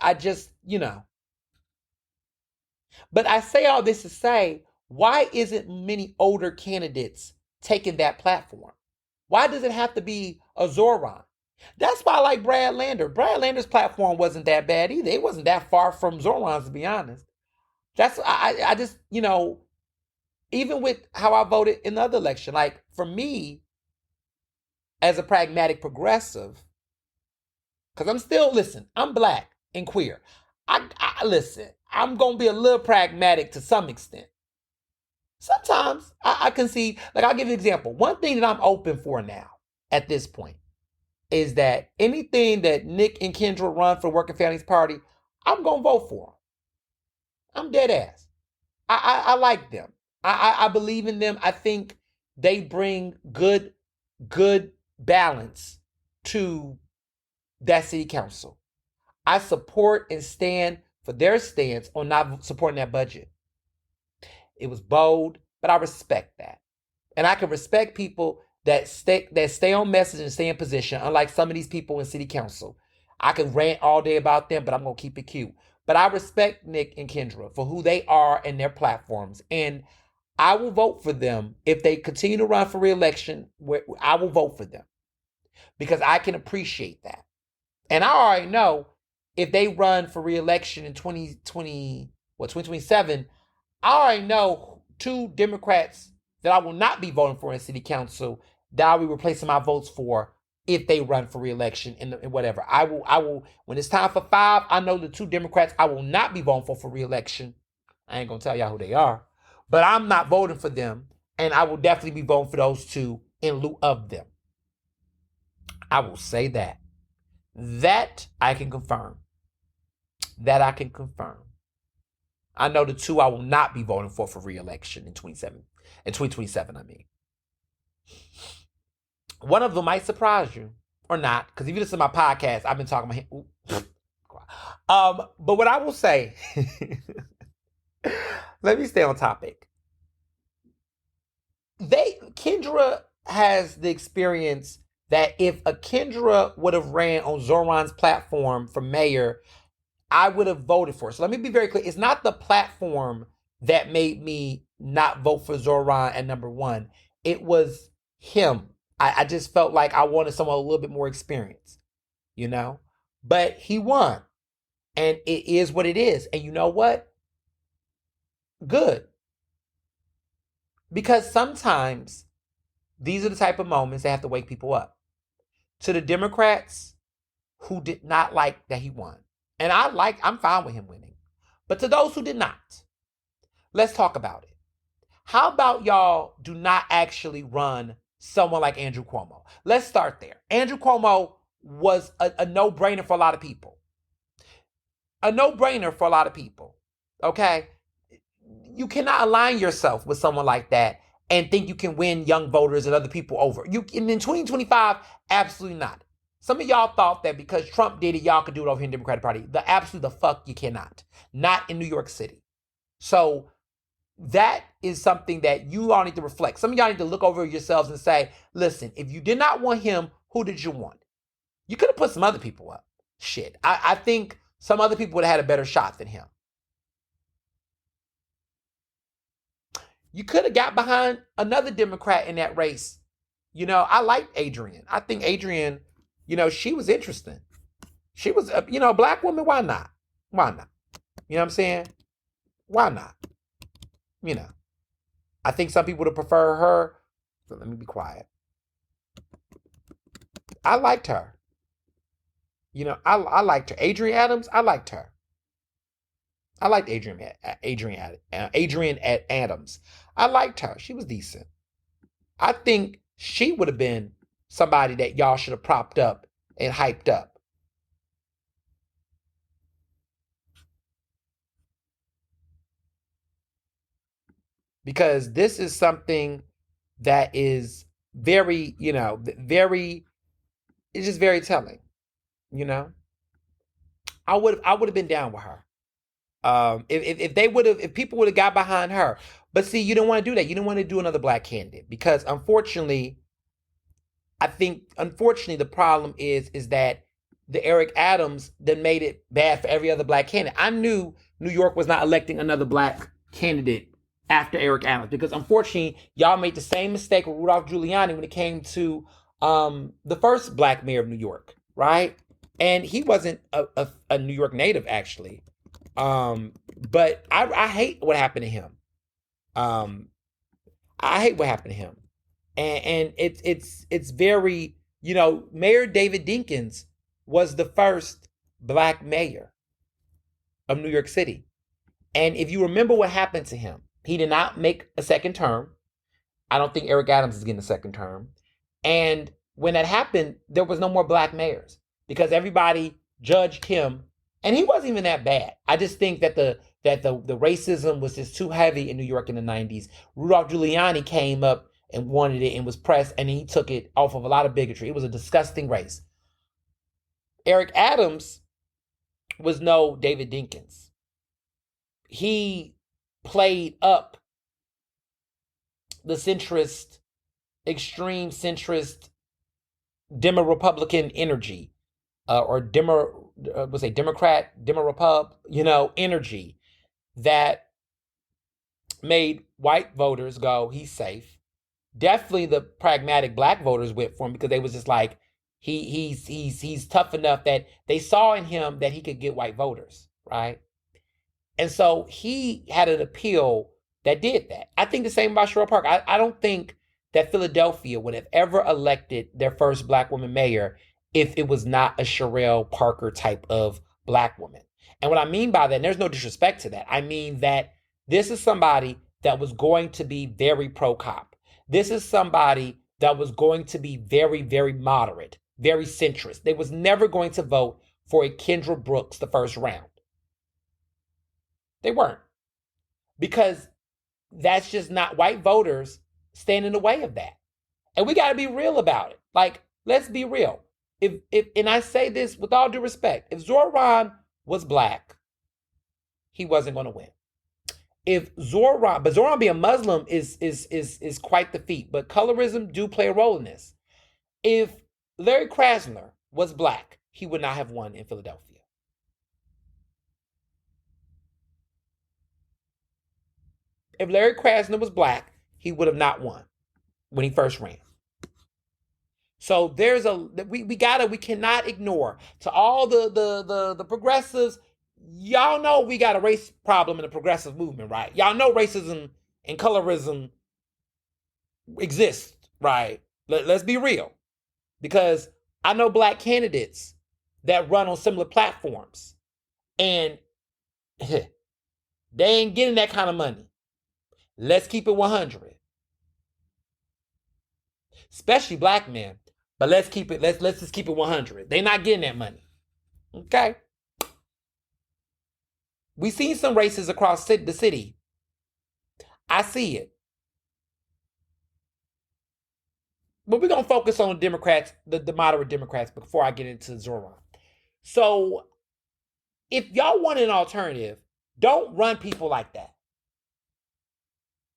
A: But I say all this to say, why isn't many older candidates taking that platform? Why does it have to be a Zohran. That's why I like Brad Lander. Brad Lander's platform wasn't that bad either. It wasn't that far from Zohran's, to be honest. I just, even with how I voted in the other election, like for me, as a pragmatic progressive, because I'm black and queer. Listen, I'm going to be a little pragmatic to some extent. Sometimes I can see, like I'll give you an example. One thing that I'm open for now at this point is that anything that Nick and Kendra run for Working Families Party, I'm going to vote for them. I'm dead ass. I like them. I believe in them. I think they bring good balance to that city council. I support and stand for their stance on not supporting that budget. It was bold, but I respect that. And I can respect people that stay on message and stay in position, unlike some of these people in city council. I can rant all day about them, but I'm going to keep it cute. But I respect Nick and Kendra for who they are and their platforms. And I will vote for them if they continue to run for re-election. I will vote for them because I can appreciate that. And I already know if they run for re-election in 2027, I already know 2 Democrats that I will not be voting for in city council that I will be replacing my votes for if they run for re-election and whatever. I will, when it's time for 5, I know the 2 Democrats I will not be voting for re-election. I ain't gonna tell y'all who they are, but I'm not voting for them, and I will definitely be voting for those 2 in lieu of them. I will say that. That I can confirm. I know the 2 I will not be voting for re-election in 2027, I mean. One of them might surprise you or not, because if you listen to my podcast, I've been talking about him. But what I will say, let me stay on topic. Kendra has the experience that if a Kendra would have ran on Zohran's platform for mayor, I would have voted for it. So let me be very clear. It's not the platform that made me not vote for Zohran at number 1. It was him. I just felt like I wanted someone a little bit more experience, But he won. And it is what it is. And you know what? Good. Because sometimes these are the type of moments that have to wake people up. To the Democrats who did not like that he won. And I'm fine with him winning. But to those who did not, let's talk about it. How about y'all do not actually run someone like Andrew Cuomo? Let's start there. Andrew Cuomo was a no-brainer for a lot of people. Okay? You cannot align yourself with someone like that and think you can win young voters and other people over. In 2025, absolutely not. Some of y'all thought that because Trump did it, y'all could do it over here in the Democratic Party. The fuck you cannot. Not in New York City. So that is something that you all need to reflect. Some of y'all need to look over yourselves and say, listen, if you did not want him, who did you want? You could have put some other people up. Shit. I think some other people would have had a better shot than him. You could have got behind another Democrat in that race. I liked Adrienne. I think Adrienne, she was interesting. She was, a black woman. Why not? You know what I'm saying? Why not? I think some people would prefer her. So let me be quiet. I liked her. I liked her. Adrienne Adams, I liked her. I liked Adrienne Adams. I liked her. She was decent. I think she would have been somebody that y'all should have propped up and hyped up. Because this is something that is very, it's just very telling, I would have been down with her. If people would have got behind her. But see, you don't want to do that. You don't want to do another black candidate because unfortunately, the problem is that the Eric Adams that made it bad for every other black candidate. I knew New York was not electing another black candidate after Eric Adams because unfortunately, y'all made the same mistake with Rudolph Giuliani when it came to the first black mayor of New York, right? And he wasn't a New York native, actually. But I hate what happened to him. Um, I hate what happened to him. And it's very, Mayor David Dinkins was the first black mayor of New York City. And if you remember what happened to him, he did not make a second term. I don't think Eric Adams is getting a second term. And when that happened, there was no more black mayors because everybody judged him, and he wasn't even that bad. I just think that the racism was just too heavy in New York in the 90s. Rudolph Giuliani came up and wanted it and was pressed, and he took it off of a lot of bigotry. It was a disgusting race. Eric Adams was no David Dinkins. He played up the centrist, extreme centrist, Demo-Republican energy, or Democrat, Demo-Repub, energy that made white voters go, he's safe. Definitely the pragmatic black voters went for him because they was just like, he's tough enough that they saw in him that he could get white voters, right? And so he had an appeal that did that. I think the same about Sherrill Park. I don't think that Philadelphia would have ever elected their first black woman mayor if it was not a Sherrill Parker type of black woman. And what I mean by that, and there's no disrespect to that, I mean that this is somebody that was going to be very pro-cop. This is somebody that was going to be very, very moderate, very centrist. They was never going to vote for a Kendra Brooks the first round. They weren't. Because that's just not, white voters stand in the way of that. And we got to be real about it. Like, let's be real. If and I say this with all due respect, if Zohran was black, he wasn't going to win. But Zohran being Muslim is quite the feat, but colorism do play a role in this. If Larry Krasner was black, he would not have won in Philadelphia. If Larry Krasner was black, he would have not won when he first ran. So we cannot ignore, to all the progressives, y'all know we got a race problem in the progressive movement, right? Y'all know racism and colorism exist, right? Let's be real. Because I know black candidates that run on similar platforms, and they ain't getting that kind of money. Let's keep it 100. Especially black men. But let's just keep it 100. They're not getting that money. Okay? We seen some races across the city. I see it. But we're going to focus on the Democrats, the moderate Democrats, before I get into Zohran. So, if y'all want an alternative, don't run people like that.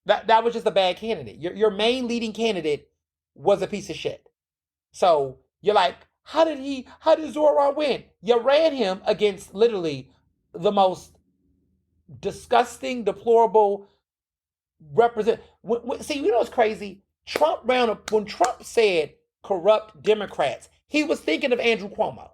A: That was just a bad candidate. Your main leading candidate was a piece of shit. So you're like, how did Zohran win? You ran him against literally the most disgusting, deplorable See, you know what's crazy? When Trump said corrupt Democrats, he was thinking of Andrew Cuomo.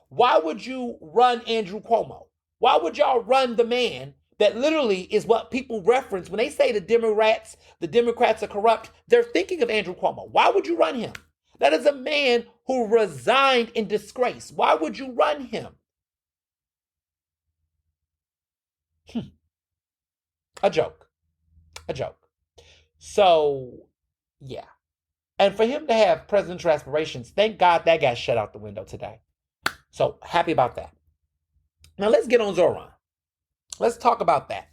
A: Why would you run Andrew Cuomo? Why would y'all run the man that literally is what people reference when they say the Democrats are corrupt? They're thinking of Andrew Cuomo. Why would you run him? That is a man who resigned in disgrace. Why would you run him? A joke. So, yeah. And for him to have presidential aspirations, thank God that got shut out the window today. So, happy about that. Now, let's get on Zohran. Let's talk about that.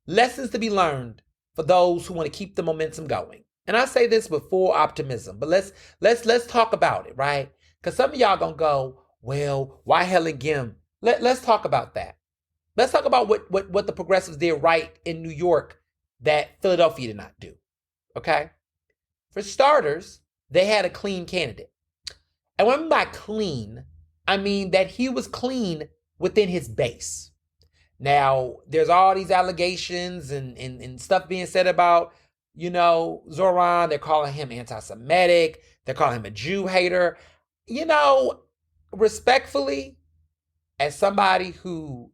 A: Lessons to be learned for those who want to keep the momentum going. And I say this with full optimism, but let's talk about it, right? Because some of y'all gonna go, well, why Helen Gim? Let's talk about that. Let's talk about what the progressives did right in New York that Philadelphia did not do. Okay? For starters, they had a clean candidate. And when I mean by clean, I mean that he was clean within his base. Now, there's all these allegations and stuff being said about, Zohran, they're calling him anti-Semitic. They're calling him a Jew hater. Respectfully, as somebody who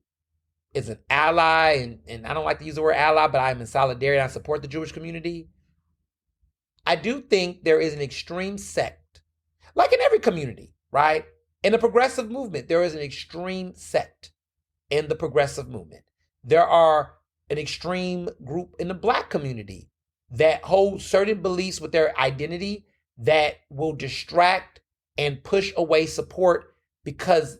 A: is an ally, and I don't like to use the word ally, but I'm in solidarity. I support the Jewish community. I do think there is an extreme sect, like in every community, right? In the progressive movement, there is an extreme sect in the progressive movement. There are an extreme group in the Black community that hold certain beliefs with their identity that will distract and push away support because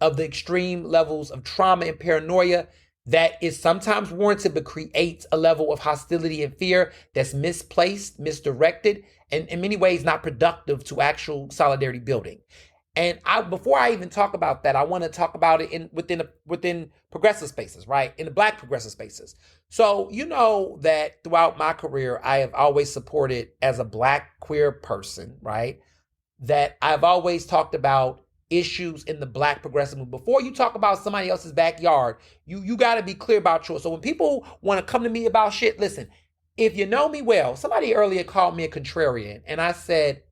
A: of the extreme levels of trauma and paranoia that is sometimes warranted, but creates a level of hostility and fear that's misplaced, misdirected, and in many ways not productive to actual solidarity building. And before I even talk about that, I want to talk about it within progressive spaces, right? In the Black progressive spaces. So you know that throughout my career, I have always supported, as a Black queer person, right, that I've always talked about issues in the Black progressive movement. Before you talk about somebody else's backyard, you got to be clear about yours. So when people want to come to me about shit, listen, if you know me well, somebody earlier called me a contrarian, and I said,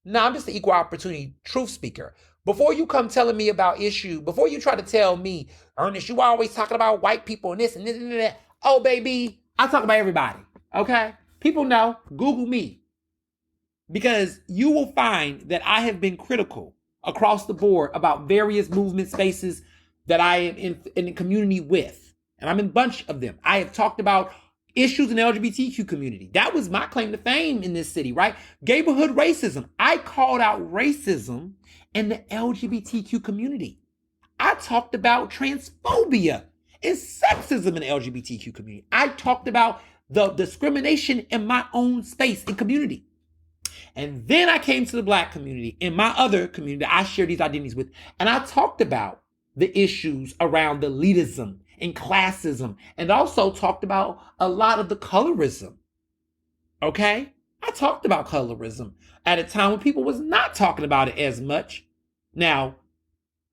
A: no, I'm just an equal opportunity truth speaker. Before you come telling me about issue, before you try to tell me, Ernest, you always talking about white people and this and this and that. Oh, baby, I talk about everybody, okay? People know, Google me. Because you will find that I have been critical across the board about various movement spaces that I am in the community with. And I'm in a bunch of them. I have talked about issues in the LGBTQ community. That was my claim to fame in this city, right? Neighborhood racism. I called out racism in the LGBTQ community. I talked about transphobia and sexism in the LGBTQ community. I talked about the discrimination in my own space and community. And then I came to the Black community, in my other community I share these identities with, and I talked about the issues around the elitism and classism, and also talked about a lot of the colorism. Okay? I talked about colorism at a time when people was not talking about it as much. Now,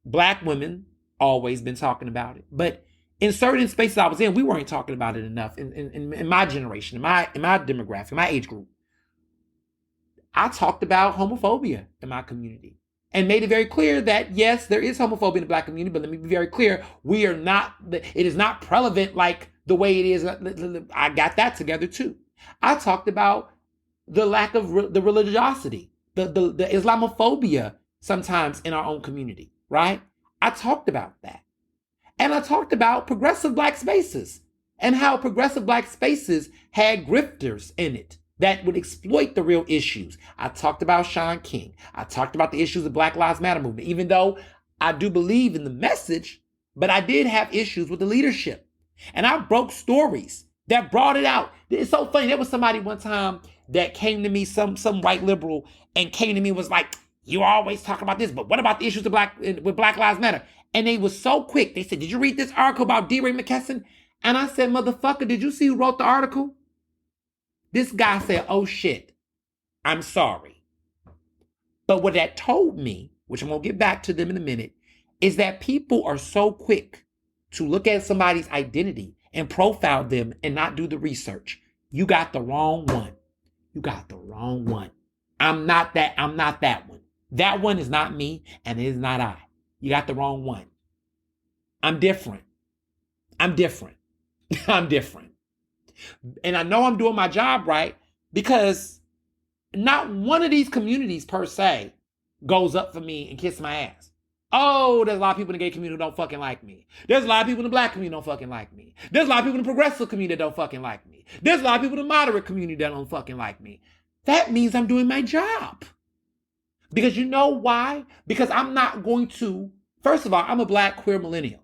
A: Black women always been talking about it, but in certain spaces I was in, we weren't talking about it enough in my generation, in my demographic, my age group. I talked about homophobia in my community and made it very clear that, yes, there is homophobia in the Black community, but let me be very clear, it is not prevalent like the way it is. I got that together too. I talked about the lack of the religiosity, the Islamophobia sometimes in our own community, right? I talked about that. And I talked about progressive Black spaces and how progressive Black spaces had grifters in it that would exploit the real issues. I talked about Shaun King. I talked about the issues of Black Lives Matter movement, even though I do believe in the message, but I did have issues with the leadership. And I broke stories that brought it out. It's so funny. There was somebody one time that came to me, some white liberal, and came to me and was like, you always talk about this, but what about the issues with Black Lives Matter? And they was so quick. They said, did you read this article about D. Ray McKesson? And I said, motherfucker, did you see who wrote the article? This guy said, oh shit, I'm sorry. But what that told me, which I'm going to get back to them in a minute, is that people are so quick to look at somebody's identity and profile them and not do the research. You got the wrong one. You got the wrong one. I'm not that one. That one is not me, and it is not I. You got the wrong one. I'm different. I'm different. I'm different. And I know I'm doing my job right because not one of these communities per se goes up for me and kiss my ass. Oh, there's a lot of people in the gay community who don't fucking like me. There's a lot of people in the Black community who don't fucking like me. There's a lot of people in the progressive community that don't fucking like me. There's a lot of people in the moderate community that don't fucking like me. That means I'm doing my job. Because you know why? Because I'm not going to, first of all, I'm a Black queer millennial.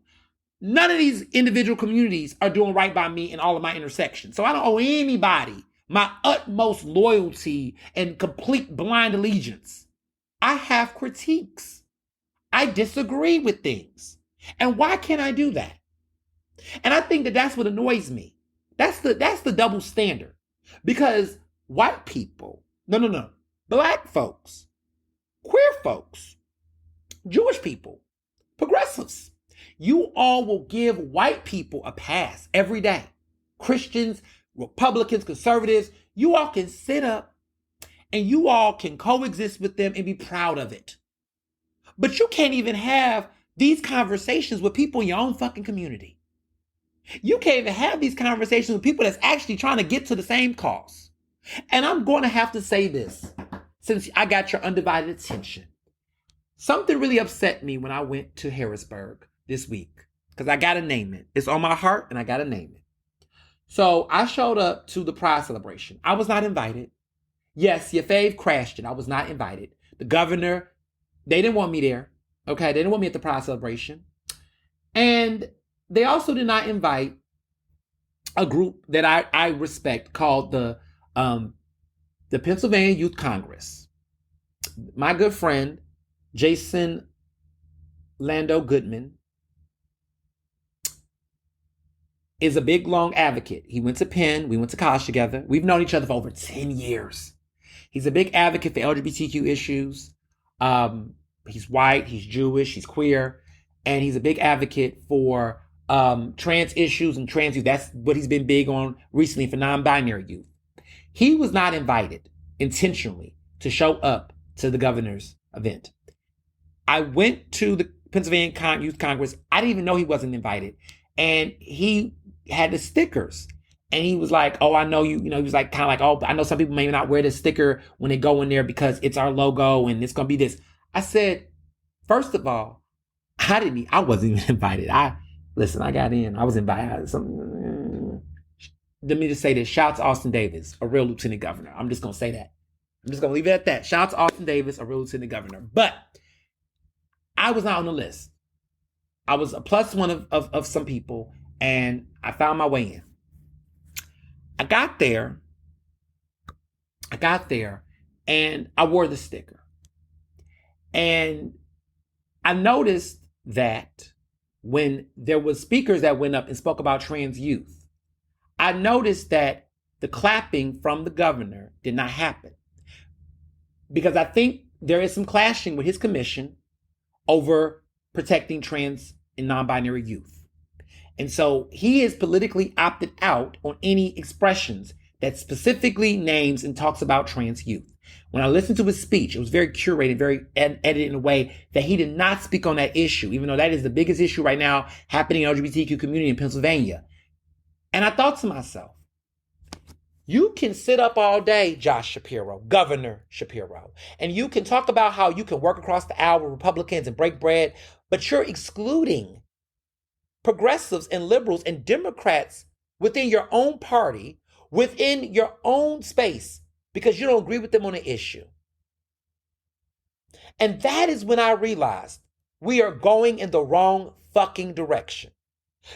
A: None of these individual communities are doing right by me in all of my intersections. So I don't owe anybody my utmost loyalty and complete blind allegiance. I have critiques. I disagree with things. And why can't I do that? And I think that that's what annoys me. That's the double standard. Because white people, Black folks, queer folks, Jewish people, progressives, you all will give white people a pass every day. Christians, Republicans, conservatives, you all can sit up and you all can coexist with them and be proud of it. But you can't even have these conversations with people in your own fucking community. You can't even have these conversations with people that's actually trying to get to the same cause. And I'm going to have to say this, since I got your undivided attention. Something really upset me when I went to Harrisburg this week, because I got to name it. It's on my heart and I got to name it. So I showed up to the Pride celebration. I was not invited. Yes, your fave crashed it. I was not invited. The governor, they didn't want me there. Okay, they didn't want me at the Pride celebration. And they also did not invite a group that I respect called the Pennsylvania Youth Congress. My good friend, Jason Lando Goodman, is a big, long advocate. He went to Penn. We went to college together. We've known each other for over 10 years. He's a big advocate for LGBTQ issues. He's white, he's Jewish, he's queer, and he's a big advocate for trans issues and trans youth. That's what he's been big on recently for non-binary youth. He was not invited intentionally to show up to the governor's event. I went to the Pennsylvania Youth Congress. I didn't even know he wasn't invited. And he had the stickers. And he was like, oh, I know you, he was like, kind of like, oh, I know some people may not wear this sticker when they go in there because it's our logo and it's going to be this. I said, first of all, I wasn't even invited. I got in. I was invited. Let me just say this. Shout out to Austin Davis, a real lieutenant governor. I'm just going to say that. I'm just going to leave it at that. Shout out to Austin Davis, a real lieutenant governor. But I was not on the list. I was a plus one of some people, and I found my way in. I got there, and I wore the sticker. And I noticed that when there was speakers that went up and spoke about trans youth, I noticed that the clapping from the governor did not happen. Because I think there is some clashing with his commission over protecting trans and non-binary youth. And so he is politically opted out on any expressions that specifically names and talks about trans youth. When I listened to his speech, it was very curated, very edited in a way that he did not speak on that issue, even though that is the biggest issue right now happening in the LGBTQ community in Pennsylvania. And I thought to myself, you can sit up all day, Josh Shapiro, Governor Shapiro, and you can talk about how you can work across the aisle with Republicans and break bread, but you're excluding progressives and liberals and Democrats within your own party, within your own space, because you don't agree with them on an issue. And that is when I realized we are going in the wrong fucking direction.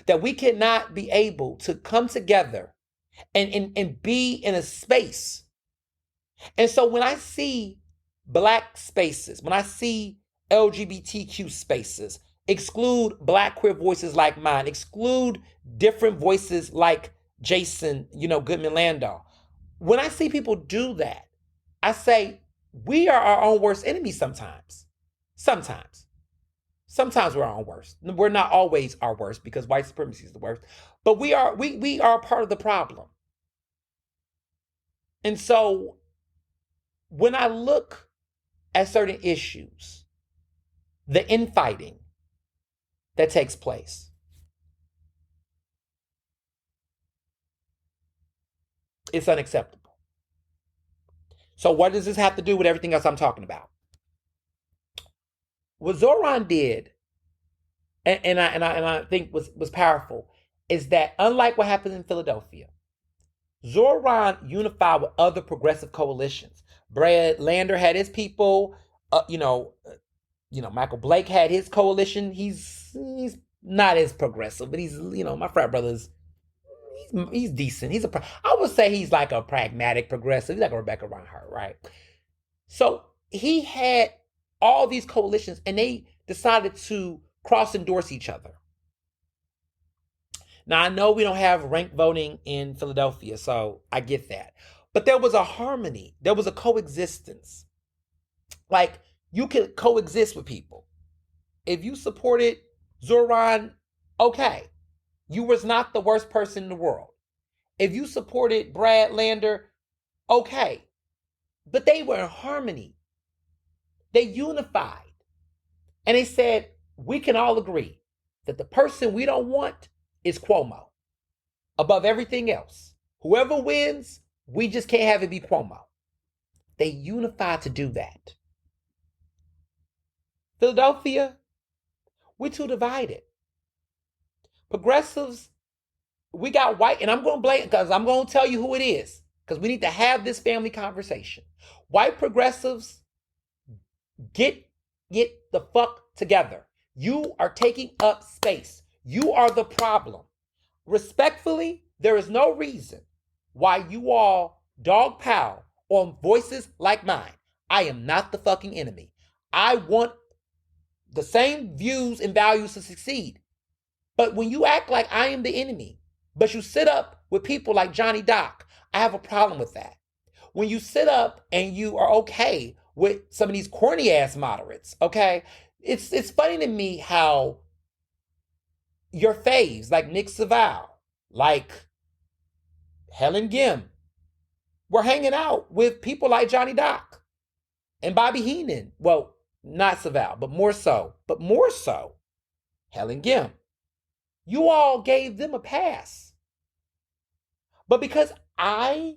A: That we cannot be able to come together and be in a space. And so when I see Black spaces, when I see LGBTQ spaces, exclude Black queer voices like mine, exclude different voices like Jason, Goodman Landau. When I see people do that, I say, we are our own worst enemies sometimes. Sometimes we're our own worst. We're not always our worst because white supremacy is the worst, but we are part of the problem. And so when I look at certain issues, the infighting that takes place, it's unacceptable. So what does this have to do with everything else I'm talking about? What Zohran did, and I think was powerful, is that unlike what happened in Philadelphia, Zohran unified with other progressive coalitions. Brad Lander had his people. Michael Blake had his coalition. He's not as progressive, but he's my frat brother's. He's decent. I would say he's like a pragmatic progressive. He's like a Rebecca Reinhardt, right? So he had all these coalitions, and they decided to cross-endorse each other. Now, I know we don't have ranked voting in Philadelphia, so I get that. But there was a harmony. There was a coexistence. Like, you can coexist with people. If you supported Zohran, okay. You was not the worst person in the world. If you supported Brad Lander, okay. But they were in harmony. They unified. And they said, we can all agree that the person we don't want is Cuomo above everything else. Whoever wins, we just can't have it be Cuomo. They unified to do that. Philadelphia, we're too divided. Progressives, we got white, and I'm going to blame, because I'm going to tell you who it is, because we need to have this family conversation. White progressives, get the fuck together. You are taking up space. You are the problem. Respectfully, there is no reason why you all dogpile on voices like mine. I am not the fucking enemy. I want the same views and values to succeed. But when you act like I am the enemy, but you sit up with people like Johnny Doc, I have a problem with that. When you sit up and you are okay with some of these corny ass moderates, okay? It's funny to me how your faves, like Nick Savall, like Helen Gim, were hanging out with people like Johnny Doc and Bobby Heenan. Well, not Savall, but more so Helen Gim. You all gave them a pass. But because I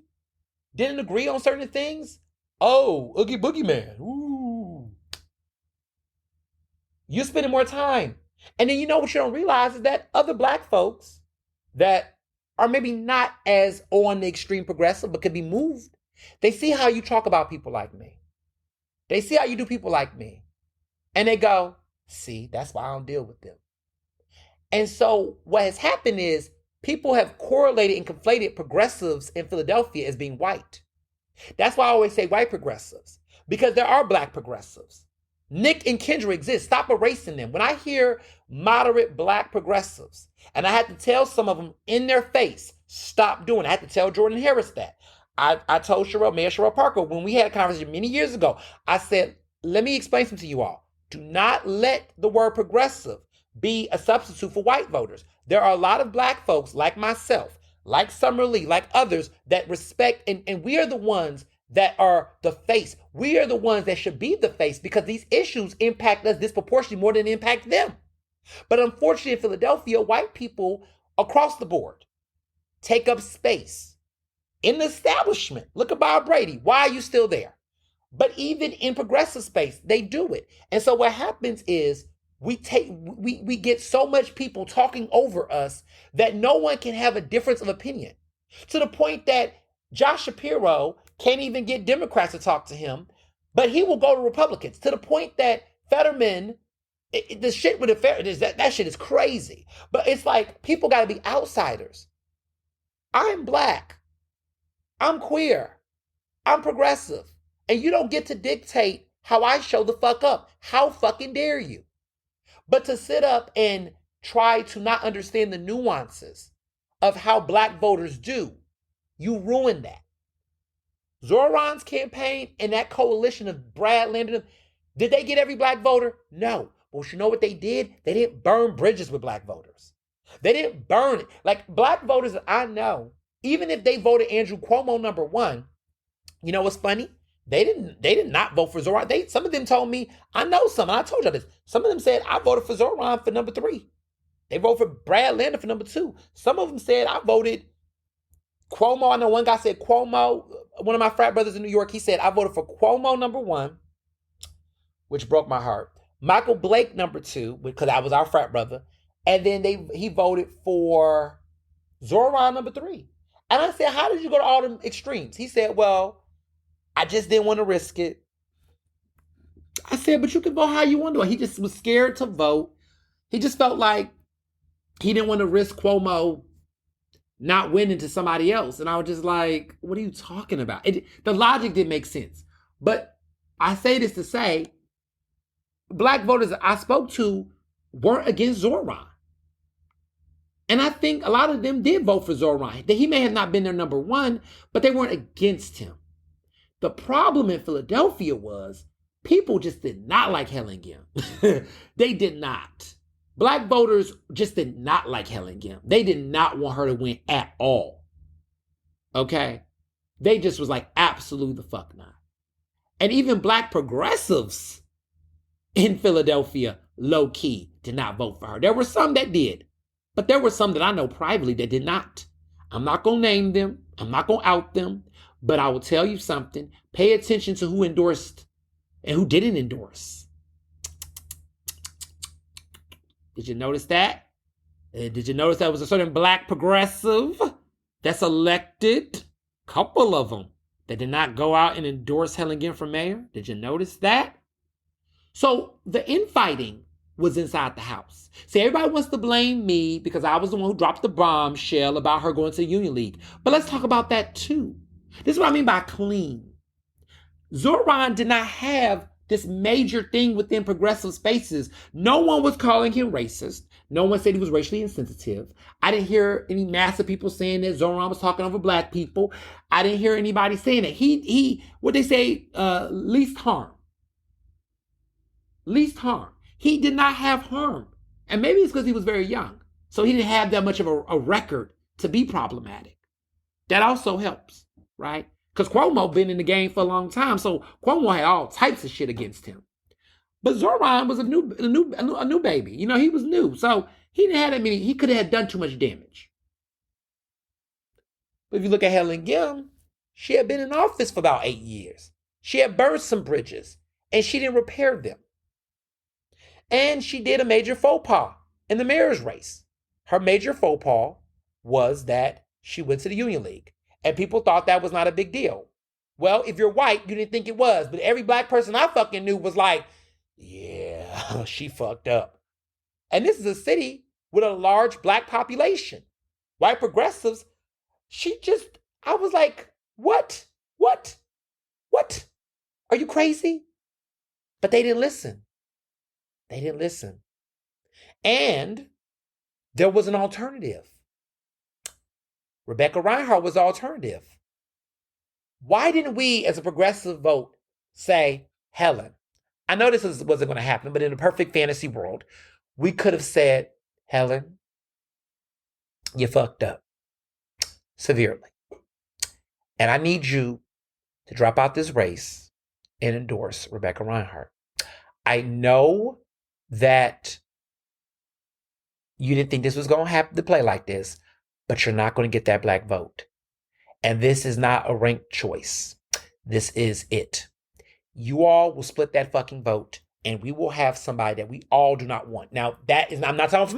A: didn't agree on certain things, oh, Oogie Boogie Man, ooh. You're spending more time. And then you know what you don't realize is that other black folks that are maybe not as on the extreme progressive, but could be moved, they see how you talk about people like me. They see how you do people like me. And they go, see, that's why I don't deal with them. And so what has happened is people have correlated and conflated progressives in Philadelphia as being white. That's why I always say white progressives, because there are black progressives. Nick and Kendra exist. Stop erasing them. When I hear moderate black progressives, and I had to tell some of them in their face, stop doing it. I had to tell Jordan Harris that. I told Mayor Cheryl Parker, when we had a conversation many years ago, I said, let me explain something to you all. Do not let the word progressive be a substitute for white voters. There are a lot of black folks like myself, like Summer Lee, like others that respect, and we are the ones that are the face. We are the ones that should be the face because these issues impact us disproportionately more than they impact them. But unfortunately, in Philadelphia, white people across the board take up space in the establishment. Look at Bob Brady. Why are you still there? But even in progressive space, they do it. And so what happens is we get so much people talking over us that no one can have a difference of opinion, to the point that Josh Shapiro can't even get Democrats to talk to him, but he will go to Republicans, to the point that Fetterman, the shit with that shit is crazy. But it's like people got to be outsiders. I'm black. I'm queer. I'm progressive. And you don't get to dictate how I show the fuck up. How fucking dare you? But to sit up and try to not understand the nuances of how black voters do, you ruin that. Zohran's campaign and that coalition of Brad Lander, did they get every black voter? No. But you know what they did? They didn't burn bridges with black voters. They didn't burn it. Like black voters that I know, even if they voted Andrew Cuomo number one, you know what's funny? They did not vote for Zohran. Some of them told me, I know some, and I told you this. Some of them said, I voted for Zohran for number 3. They voted for Brad Lander for number 2. Some of them said, I voted Cuomo. I know one guy said Cuomo, one of my frat brothers in New York, he said, I voted for Cuomo number 1, which broke my heart. Michael Blake number 2, because that was our frat brother. And then he voted for Zohran number 3. And I said, how did you go to all them extremes? He said, well, I just didn't want to risk it. I said, but you can vote how you want to. He just was scared to vote. He just felt like he didn't want to risk Cuomo not winning to somebody else. And I was just like, what are you talking about? The logic didn't make sense. But I say this to say, black voters I spoke to weren't against Zohran. And I think a lot of them did vote for Zohran. He may have not been their number 1, but they weren't against him. The problem in Philadelphia was people just did not like Helen Gim. They did not. Black voters just did not like Helen Gim. They did not want her to win at all. Okay? They just was like, absolutely the fuck not. And even black progressives in Philadelphia, low key, did not vote for her. There were some that did, but there were some that I know privately that did not. I'm not going to name them. I'm not going to out them, but I will tell you something. Pay attention to who endorsed and who didn't endorse. Did you notice that? Did you notice that was a certain black progressive that's elected? Couple of them that did not go out and endorse Helen Ginn for mayor. Did you notice that? So the infighting was inside the house. See, everybody wants to blame me because I was the one who dropped the bombshell about her going to the Union League. But let's talk about that too. This is what I mean by clean. Zohran did not have this major thing within progressive spaces. No one was calling him racist. No one said he was racially insensitive. I didn't hear any massive people saying that Zohran was talking over black people. I didn't hear anybody saying that. He what they say, least harm. Least harm. He did not have harm. And maybe it's because he was very young. So he didn't have that much of a record to be problematic. That also helps, right? Because Cuomo been in the game for a long time, so Cuomo had all types of shit against him. But Zohran was a new baby. You know, he was new, so he didn't have that many. He could have done too much damage. But if you look at Helen Ginn, she had been in office for about 8 years. She had burned some bridges, and she didn't repair them. And she did a major faux pas in the mayor's race. Her major faux pas was that she went to the Union League. And people thought that was not a big deal. Well, if you're white, you didn't think it was. But every black person I fucking knew was like, yeah, she fucked up. And this is a city with a large black population. White progressives, I was like, what? Are you crazy? But they didn't listen. And there was an alternative. Rebecca Reinhardt was the alternative. Why didn't we, as a progressive vote, say, Helen, I know this wasn't going to happen, but in a perfect fantasy world, we could have said, Helen, you fucked up severely. And I need you to drop out this race and endorse Rebecca Reinhardt. I know that you didn't think this was going to happen to play like this, but you're not going to get that black vote. And this is not a ranked choice. This is it. You all will split that fucking vote, and we will have somebody that we all do not want. Now, I'm not talking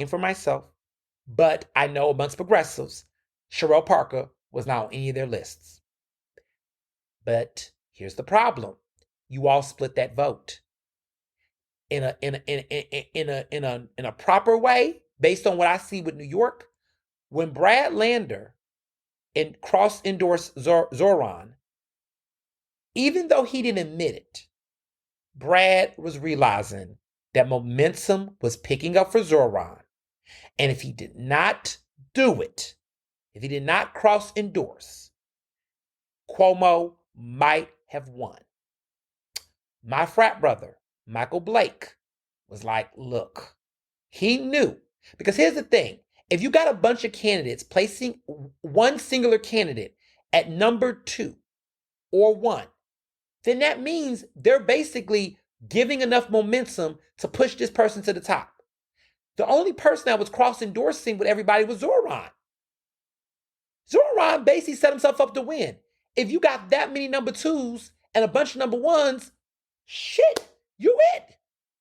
A: for myself. But I know amongst progressives, Sherelle Parker was not on any of their lists. But here's the problem. You all split that vote. In a proper way, based on what I see with New York, when Brad Lander cross-endorsed Zohran, even though he didn't admit it, Brad was realizing that momentum was picking up for Zohran. And if he did not do it, if he did not cross-endorse, Cuomo might have won. My frat brother, Michael Blake, was like, look, he knew. Because here's the thing. If you got a bunch of candidates placing one singular candidate at number 2 or 1, then that means they're basically giving enough momentum to push this person to the top. The only person that was cross-endorsing with everybody was Zohran. Zohran basically set himself up to win. If you got that many number 2s and a bunch of number 1s, shit, you it.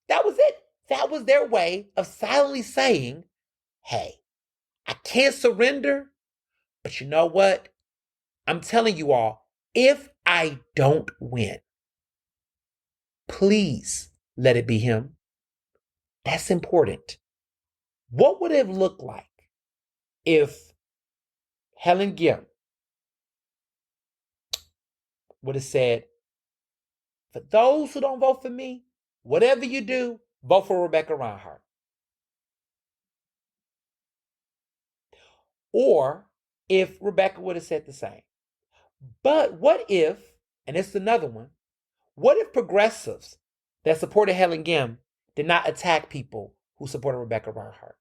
A: That was it. That was their way of silently saying, hey, I can't surrender, but you know what? I'm telling you all, if I don't win, please let it be him. That's important. What would it have looked like if Helen Ginn would have said, for those who don't vote for me, whatever you do, vote for Rebecca Reinhardt. Or if Rebecca would have said the same. But what if, and it's another one, what if progressives that supported Helen Ginn did not attack people who supported Rebecca Reinhardt?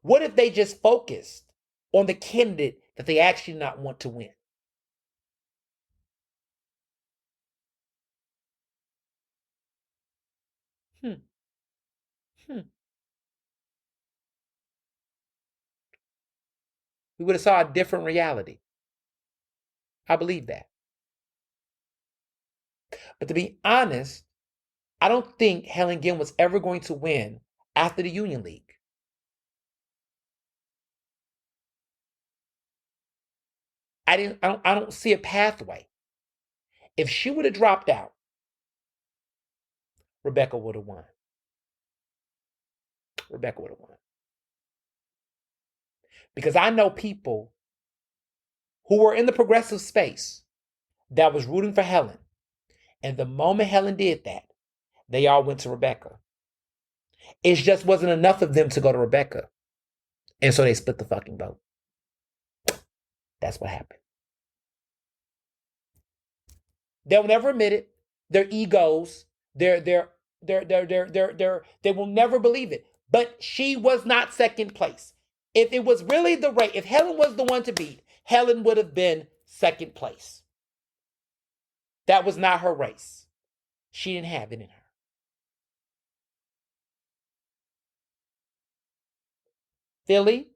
A: What if they just focused on the candidate that they actually not want to win. Hmm. Hmm. We would have saw a different reality. I believe that. But to be honest, I don't think Helen Ginn was ever going to win after the Union League. I don't see a pathway. If she would have dropped out, Rebecca would have won. Rebecca would have won. Because I know people who were in the progressive space that was rooting for Helen. And the moment Helen did that, they all went to Rebecca. It just wasn't enough of them to go to Rebecca. And so they split the fucking vote. That's what happened. They'll never admit it. Their egos, they will never believe it. But she was not second place. If it was really the race, if Helen was the one to beat, Helen would have been second place. That was not her race. She didn't have it in her. Philly,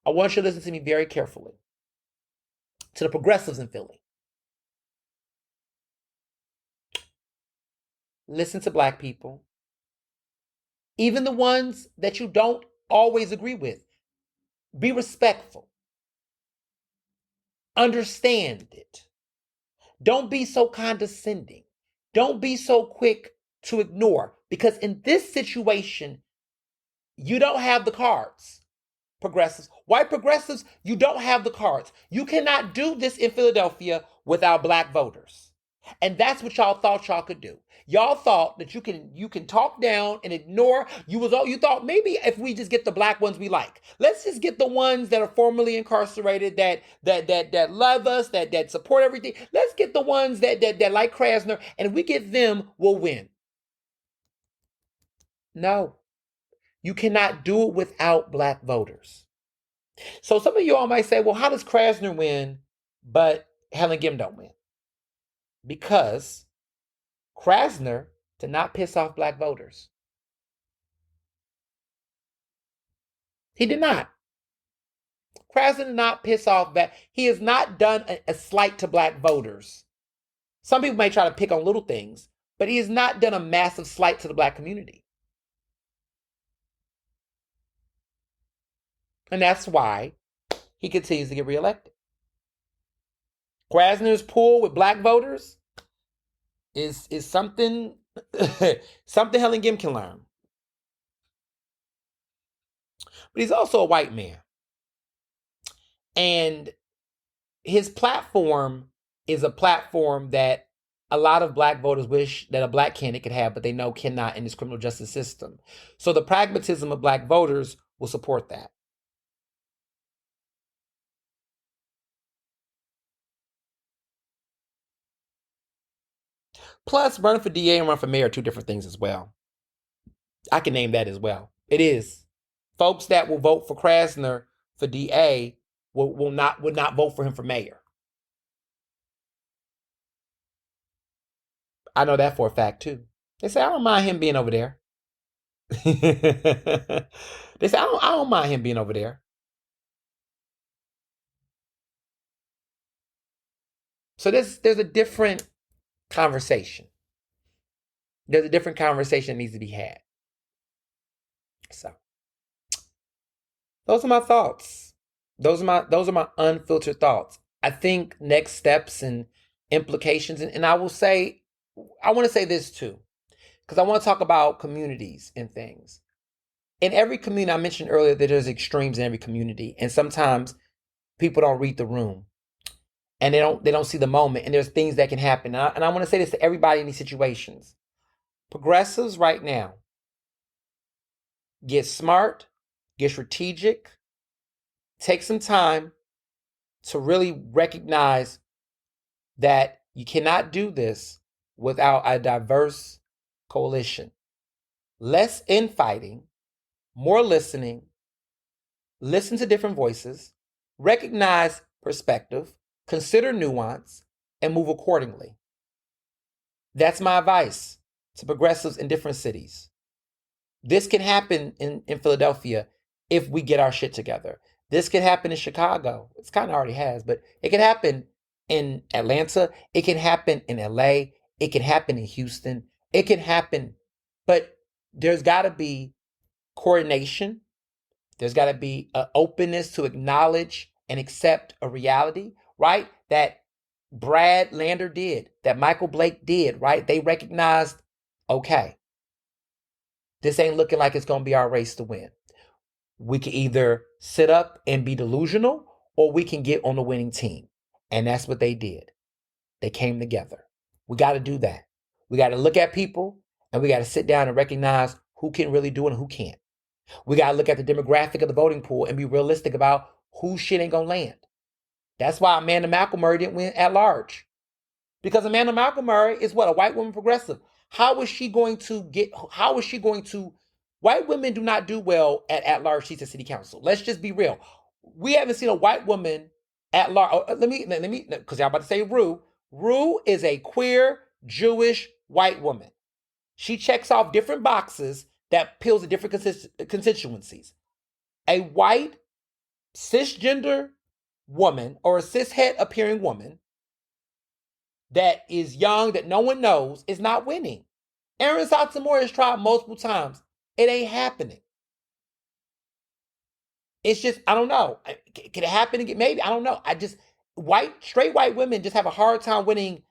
A: I want you to listen to me very carefully. To the progressives in Philly. Listen to black people. Even the ones that you don't always agree with. Be respectful. Understand it. Don't be so condescending. Don't be so quick to ignore. Because in this situation, you don't have the cards, progressives. White progressives, you don't have the cards. You cannot do this in Philadelphia without black voters. And that's what y'all thought y'all could do. Y'all thought that you can talk down and ignore. You thought maybe if we just get the black ones we like. Let's just get the ones that are formerly incarcerated, that love us, that support everything. Let's get the ones that like Krasner, and if we get them, we'll win. No. You cannot do it without black voters. So some of you all might say, well, how does Krasner win, but Helen Ginn don't win? Because Krasner did not piss off black voters. He did not. Krasner did not piss off that. He has not done a slight to black voters. Some people may try to pick on little things, but he has not done a massive slight to the black community. And that's why he continues to get reelected. Krasner's pull with black voters is something something Helen Ginn can learn. But he's also a white man. And his platform is a platform that a lot of black voters wish that a black candidate could have, but they know cannot in this criminal justice system. So the pragmatism of black voters will support that. Plus, running for DA and running for mayor are two different things as well. I can name that as well. It is. Folks that will vote for Krasner for DA would not vote for him for mayor. I know that for a fact too. They say I don't mind him being over there. They say I don't mind him being over there. So there's a different conversation. There's a different conversation that needs to be had. So those are my thoughts. Those are my unfiltered thoughts. I think next steps and implications, and I will say, I want to say this too, because I want to talk about communities and things. In every community, I mentioned earlier that there's extremes in every community, and sometimes people don't read the room, and they don't see the moment, and there's things that can happen. And I want to say this to everybody in these situations. Progressives right now, get smart, get strategic, take some time to really recognize that you cannot do this without a diverse coalition. Less infighting, more listening, listen to different voices, recognize perspective, consider nuance, and move accordingly. That's my advice to progressives in different cities. This can happen in Philadelphia if we get our shit together. This can happen in Chicago. It's kind of already has, but it can happen in Atlanta. It can happen in LA. It can happen in Houston. It can happen, but there's got to be coordination. There's got to be an openness to acknowledge and accept a reality, right? That Brad Lander did, that Michael Blake did, right? They recognized, okay, this ain't looking like it's going to be our race to win. We can either sit up and be delusional or we can get on the winning team. And that's what they did. They came together. We got to do that. We got to look at people and we got to sit down and recognize who can really do it and who can't. We got to look at the demographic of the voting pool and be realistic about who shit ain't going to land. That's why Amanda Malcolm Murray didn't win at large. Because Amanda Malcolm Murray is what? A white woman progressive. How is she going to, white women do not do well at large seats at city council. Let's just be real. We haven't seen a white woman at large. Let me, because y'all about to say Rue. Rue is a queer, Jewish, white woman. She checks off different boxes that appeals to different constituencies. A white, cisgender woman or a cishet appearing woman that is young, that no one knows, is not winning. Aaron Sotomayor has tried multiple times. It ain't happening. It's just, I don't know. Can it happen again? Maybe, I don't know. Straight white women just have a hard time winning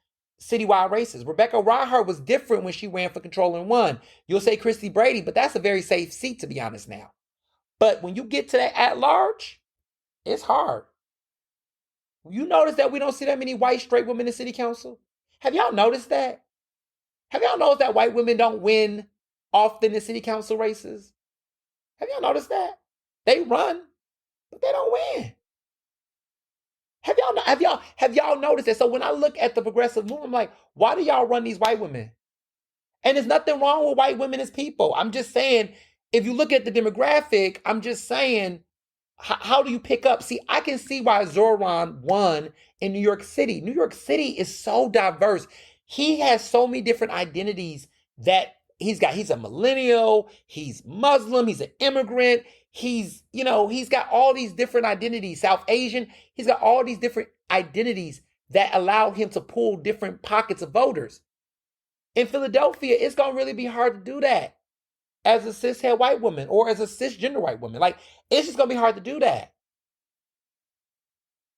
A: citywide races. Rebecca Reinhardt was different when she ran for control and won. You'll say Christy Brady, but that's a very safe seat, to be honest now. But when you get to that at large, it's hard. You notice that we don't see that many white straight women in city council? Have y'all noticed that? Have y'all noticed that white women don't win often in city council races? Have y'all noticed that? They run, but they don't win. Have y'all noticed that? So when I look at the progressive movement, I'm like, why do y'all run these white women? And there's nothing wrong with white women as people. I'm just saying, if you look at the demographic, I'm just saying, how do you pick up? See, I can see why Zohran won in New York City. New York City is so diverse. He has so many different identities that he's a millennial, he's Muslim, he's an immigrant, he's got all these different identities, South Asian. He's got all these different identities that allow him to pull different pockets of voters. In Philadelphia, it's going to really be hard to do that as a cishet white woman or as a cisgender white woman. Like, it's just going to be hard to do that.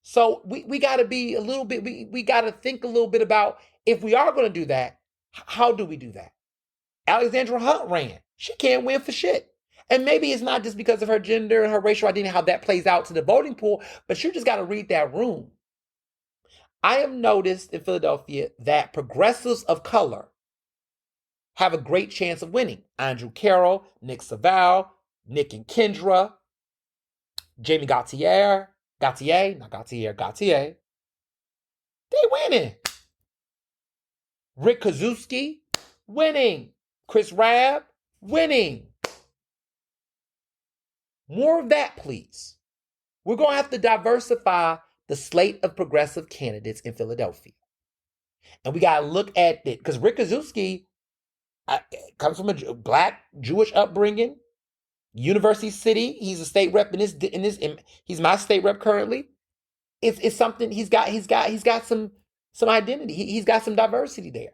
A: So we got to be a little bit, we got to think a little bit about, if we are going to do that, how do we do that? Alexandra Hunt ran. She can't win for shit. And maybe it's not just because of her gender and her racial identity, how that plays out to the voting pool, but you just got to read that room. I have noticed in Philadelphia that progressives of color have a great chance of winning. Andrew Carroll, Nick Savall, Nick and Kendra, Jamie Gautier. They winning. Rick Kaczewski, winning. Chris Rabb, winning. More of that, please. We're going to have to diversify the slate of progressive candidates in Philadelphia. And we got to look at it, because Rick Kaczewski comes from a Black Jewish upbringing, University City. He's a state rep he's my state rep currently. It's something he's got some identity. He's got some diversity there.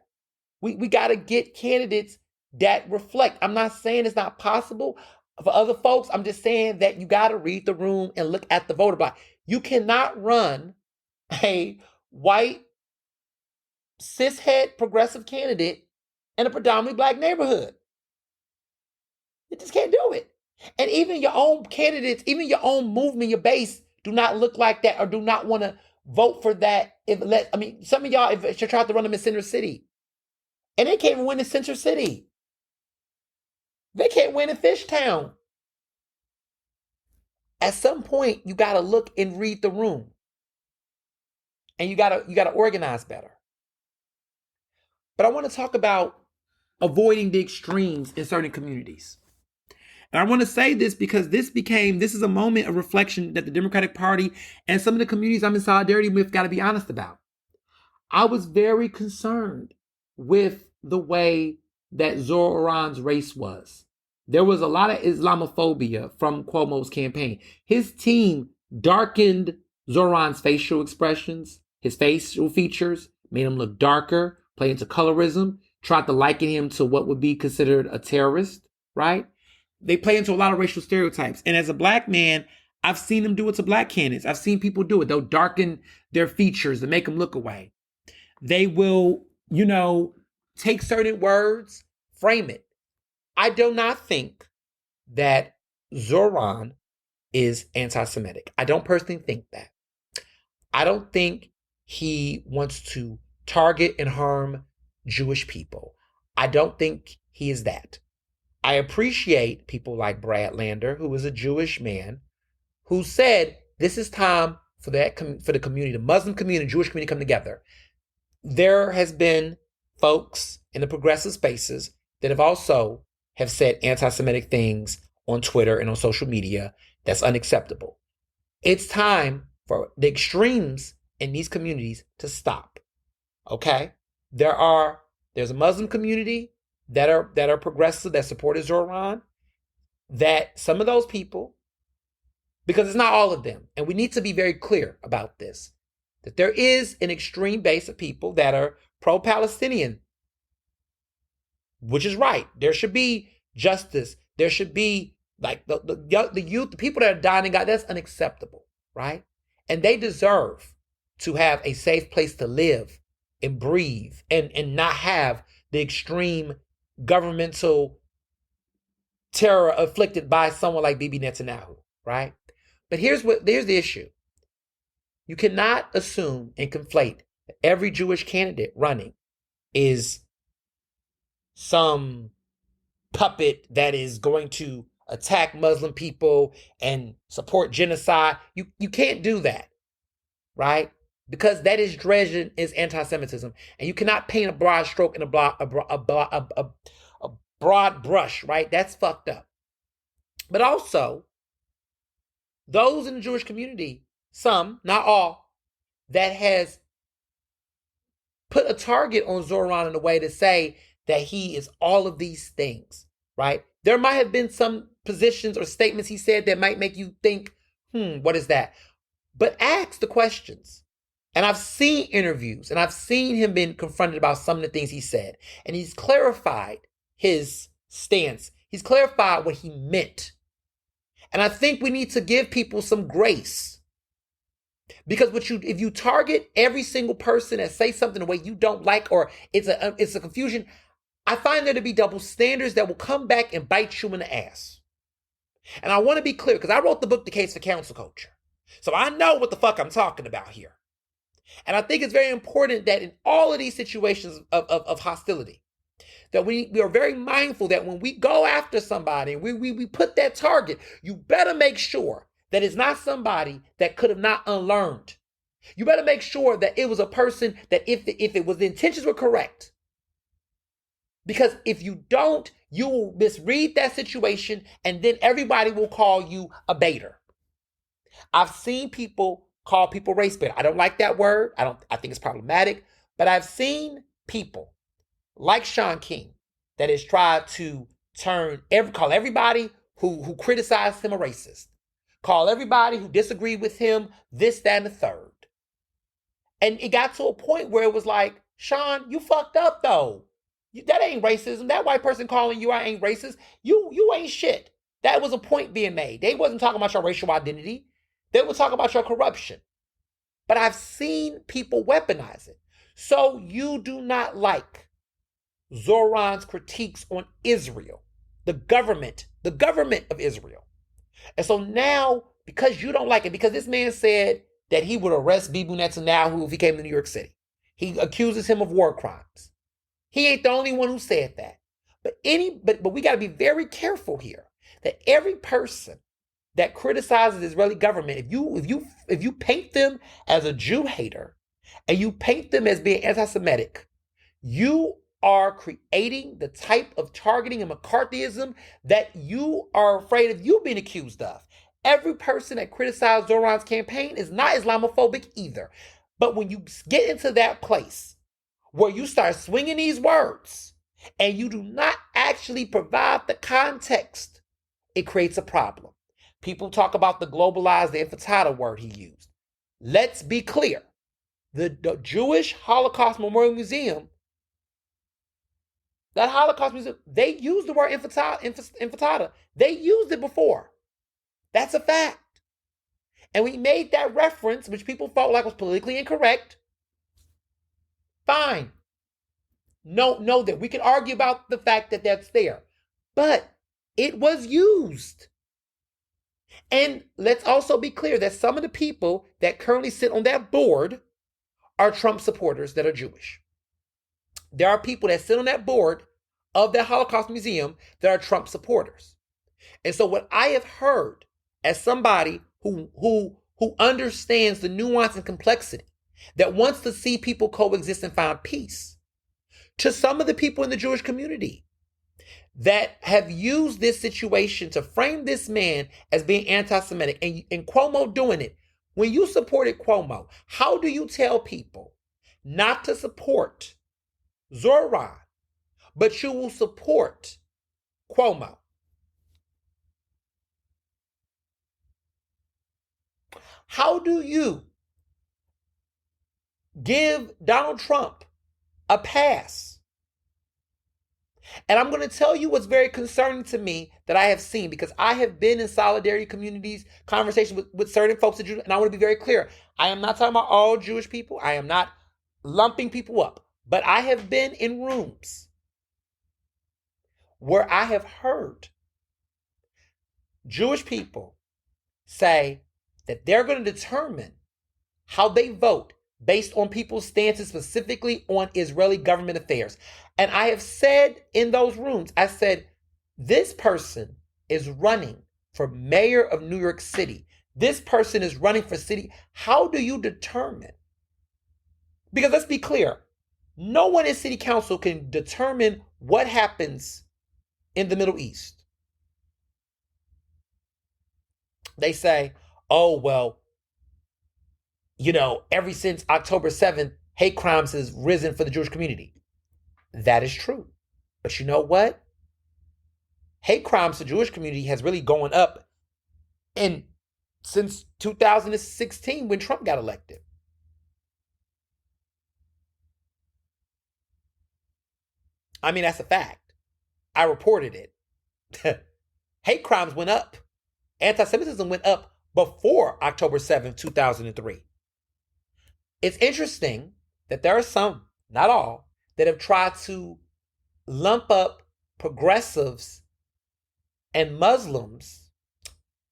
A: We got to get candidates that reflect. I'm not saying it's not possible for other folks. I'm just saying that you got to read the room and look at the voter block. You cannot run a white cishet progressive candidate in a predominantly Black neighborhood. You just can't do it. And even your own candidates, even your own movement, your base, do not look like that or do not want to vote for that. Some of y'all, if you try to run them in Center City, and they can't even win in Center City. They can't win in Fishtown. At some point, you got to look and read the room. And you got to organize better. But I want to talk about avoiding the extremes in certain communities. And I want to say this because this is a moment of reflection that the Democratic Party and some of the communities I'm in solidarity with got to be honest about. I was very concerned with the way that Zohran's race was. There was a lot of Islamophobia from Cuomo's campaign. His team darkened Zohran's facial expressions, his facial features, made him look darker, played into colorism, tried to liken him to what would be considered a terrorist, right? They play into a lot of racial stereotypes. And as a black man, I've seen them do it to black candidates. I've seen people do it. They'll darken their features to make them look away. They will, take certain words, frame it. I do not think that Zohran is anti-Semitic. I don't personally think that. I don't think he wants to target and harm Jewish people. I don't think he is that. I appreciate people like Brad Lander, who is a Jewish man, who said this is time for the community, the Muslim community, Jewish community, come together. There has been folks in the progressive spaces that have said anti-Semitic things on Twitter and on social media. That's unacceptable. It's time for the extremes in these communities to stop. Okay? There's a Muslim community that are progressive, that supported Zohran, that some of those people, because it's not all of them, and we need to be very clear about this, that there is an extreme base of people that are pro-Palestinian, which is right. There should be justice. There should be the youth, the people that are dying in God. That's unacceptable, right? And they deserve to have a safe place to live and breathe and not have the extreme governmental terror afflicted by someone like Bibi Netanyahu, right? But here's the issue. You cannot assume and conflate that every Jewish candidate running is some puppet that is going to attack Muslim people and support genocide. You can't do that, right? Because that is dredging is anti-Semitism, and you cannot paint a broad stroke in a broad brush, right? That's fucked up. But also, those in the Jewish community, some, not all, that has put a target on Zohran in a way to say that he is all of these things, right? There might have been some positions or statements he said that might make you think, what is that? But ask the questions. And I've seen interviews, and I've seen him being confronted about some of the things he said. And he's clarified his stance. He's clarified what he meant. And I think we need to give people some grace. Because if you target every single person that say something the way you don't like, or it's a confusion, I find there to be double standards that will come back and bite you in the ass. And I want to be clear, because I wrote the book, The Case for Council Culture. So I know what the fuck I'm talking about here. And I think it's very important that in all of these situations of hostility, that we are very mindful that when we go after somebody and we put that target, you better make sure that it's not somebody that could have not unlearned. You better make sure that it was a person that if the intentions were correct. Because if you don't, you will misread that situation and then everybody will call you a baiter. I've seen people call people race baiter. I don't like that word. I think it's problematic. But I've seen people like Sean King that has tried to call everybody who criticized him a racist. Call everybody who disagreed with him this, that, and the third. And it got to a point where it was like, Sean, you fucked up though. That ain't racism. That white person calling you out ain't racist. You ain't shit. That was a point being made. They wasn't talking about your racial identity. They were talking about your corruption. But I've seen people weaponize it. So you do not like Zohran's critiques on Israel, the government of Israel. And so now, because you don't like it, because this man said that he would arrest Bibi Netanyahu if he came to New York City. He accuses him of war crimes. He ain't the only one who said that. But we got to be very careful here that every person that criticizes the Israeli government, if you paint them as a Jew hater and you paint them as being anti-Semitic, you are creating the type of targeting and McCarthyism that you are afraid of you being accused of. Every person that criticized Zohran's campaign is not Islamophobic either. But when you get into that place where you start swinging these words and you do not actually provide the context, it creates a problem. People talk about the globalized, the infantada word he used. Let's be clear. The Jewish Holocaust Memorial Museum, that Holocaust Museum, they used the word infantada. They used it before. That's a fact. And we made that reference, which people felt like was politically incorrect. Fine. No, that we can argue about the fact that that's there. But it was used. And let's also be clear that some of the people that currently sit on that board are Trump supporters that are Jewish. There are people that sit on that board of the Holocaust Museum that are Trump supporters. And so what I have heard as somebody who understands the nuance and complexity, that wants to see people coexist and find peace, to some of the people in the Jewish community that have used this situation to frame this man as being anti-Semitic, and Cuomo doing it. When you supported Cuomo, how do you tell people not to support Zohran, but you will support Cuomo? How do you give Donald Trump a pass? And I'm going to tell you what's very concerning to me that I have seen, because I have been in solidarity communities, conversations with certain folks, and I want to be very clear. I am not talking about all Jewish people. I am not lumping people up. But I have been in rooms where I have heard Jewish people say that they're going to determine how they vote based on people's stances specifically on Israeli government affairs. And I have said in those rooms, I said, this person is running for mayor of New York City. This person is running for city. How do you determine? Because let's be clear, no one in city council can determine what happens in the Middle East. They say, oh, well, ever since October 7th, hate crimes has risen for the Jewish community. That is true. But you know what? Hate crimes for the Jewish community has really gone up since 2016 when Trump got elected. I mean, that's a fact. I reported it. Hate crimes went up. Anti-Semitism went up before October 7th, 2003. It's interesting that there are some, not all, that have tried to lump up progressives and Muslims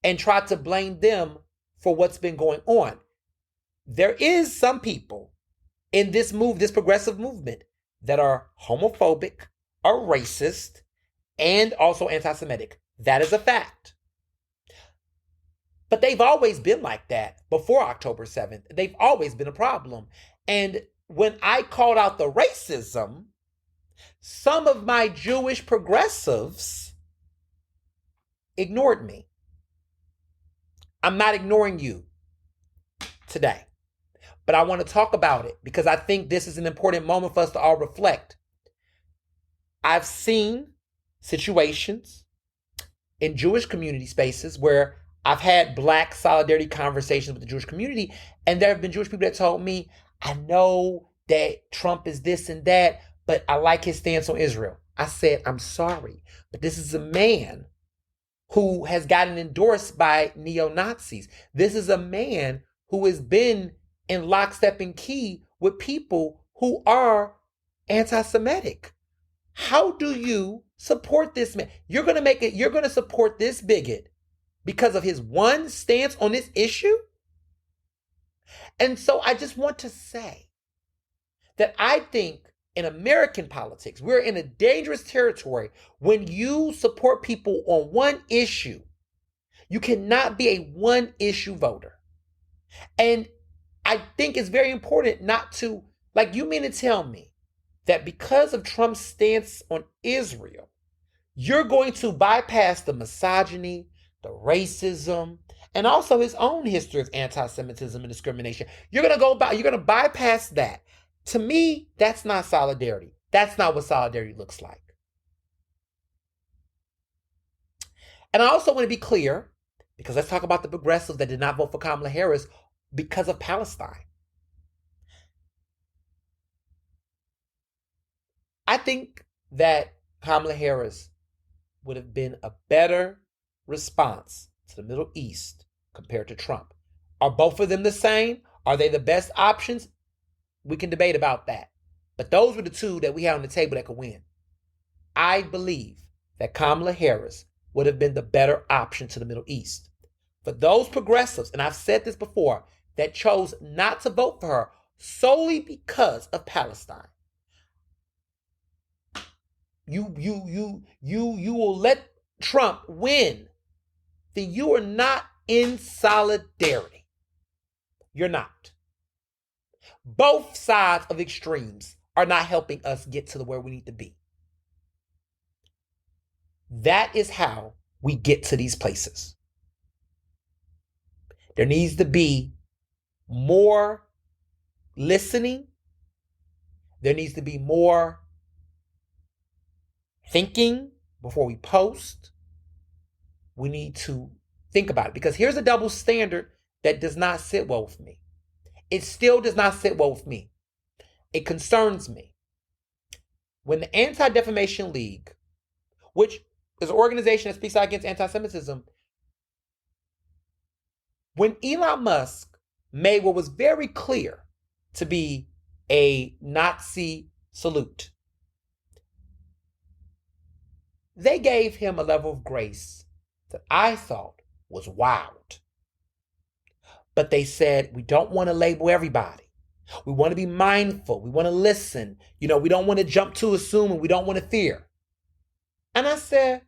A: and try to blame them for what's been going on. There is some people in this progressive movement, that are homophobic, are racist, and also anti-Semitic. That is a fact. But they've always been like that before October 7th. They've always been a problem. And when I called out the racism, some of my Jewish progressives ignored me. I'm not ignoring you today, but I want to talk about it because I think this is an important moment for us to all reflect. I've seen situations in Jewish community spaces where I've had Black solidarity conversations with the Jewish community, and there have been Jewish people that told me, I know that Trump is this and that, but I like his stance on Israel. I said, I'm sorry, but this is a man who has gotten endorsed by neo-Nazis. This is a man who has been in lockstep and key with people who are anti-Semitic. How do you support this man? You're going to support this bigot because of his one stance on this issue? And so I just want to say that I think in American politics, we're in a dangerous territory when you support people on one issue. You cannot be a one issue voter. And I think it's very important not to, like, you mean to tell me that because of Trump's stance on Israel, you're going to bypass the misogyny, the racism, and also his own history of anti-Semitism and discrimination. You're going to bypass that. To me, that's not solidarity. That's not what solidarity looks like. And I also want to be clear, because let's talk about the progressives that did not vote for Kamala Harris because of Palestine. I think that Kamala Harris would have been a better response to the Middle East compared to Trump. Are both of them the same? Are they the best options? We can debate about that. But those were the two that we had on the table that could win. I believe that Kamala Harris would have been the better option to the Middle East. For those progressives, and I've said this before, that chose not to vote for her solely because of Palestine, you will let Trump win, then you are not in solidarity. You're not. Both sides of extremes are not helping us get to where we need to be. That is how we get to these places. There needs to be more listening. There needs to be more thinking before we post. We need to think about it, because here's a double standard that does not sit well with me. It still does not sit well with me. It concerns me. When the Anti-Defamation League, which is an organization that speaks out against anti-Semitism, when Elon Musk made what was very clear to be a Nazi salute, they gave him a level of grace that I thought was wild. But they said, we don't want to label everybody. We want to be mindful. We want to listen. We don't want to jump to assuming. We don't want to fear. And I said,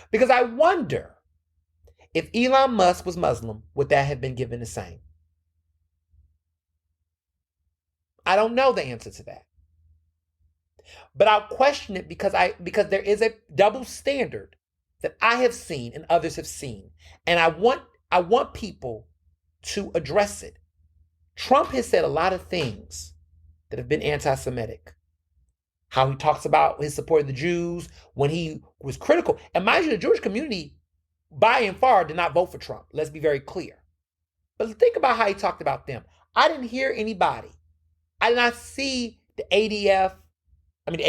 A: because I wonder if Elon Musk was Muslim, would that have been given the same? I don't know the answer to that. But I'll question it because there is a double standard that I have seen and others have seen. And I want people to address it. Trump has said a lot of things that have been anti-Semitic. How he talks about his support of the Jews when he was critical. And mind you, the Jewish community, by and far, did not vote for Trump. Let's be very clear. But think about how he talked about them. I didn't hear anybody. I did not see the ADL. I did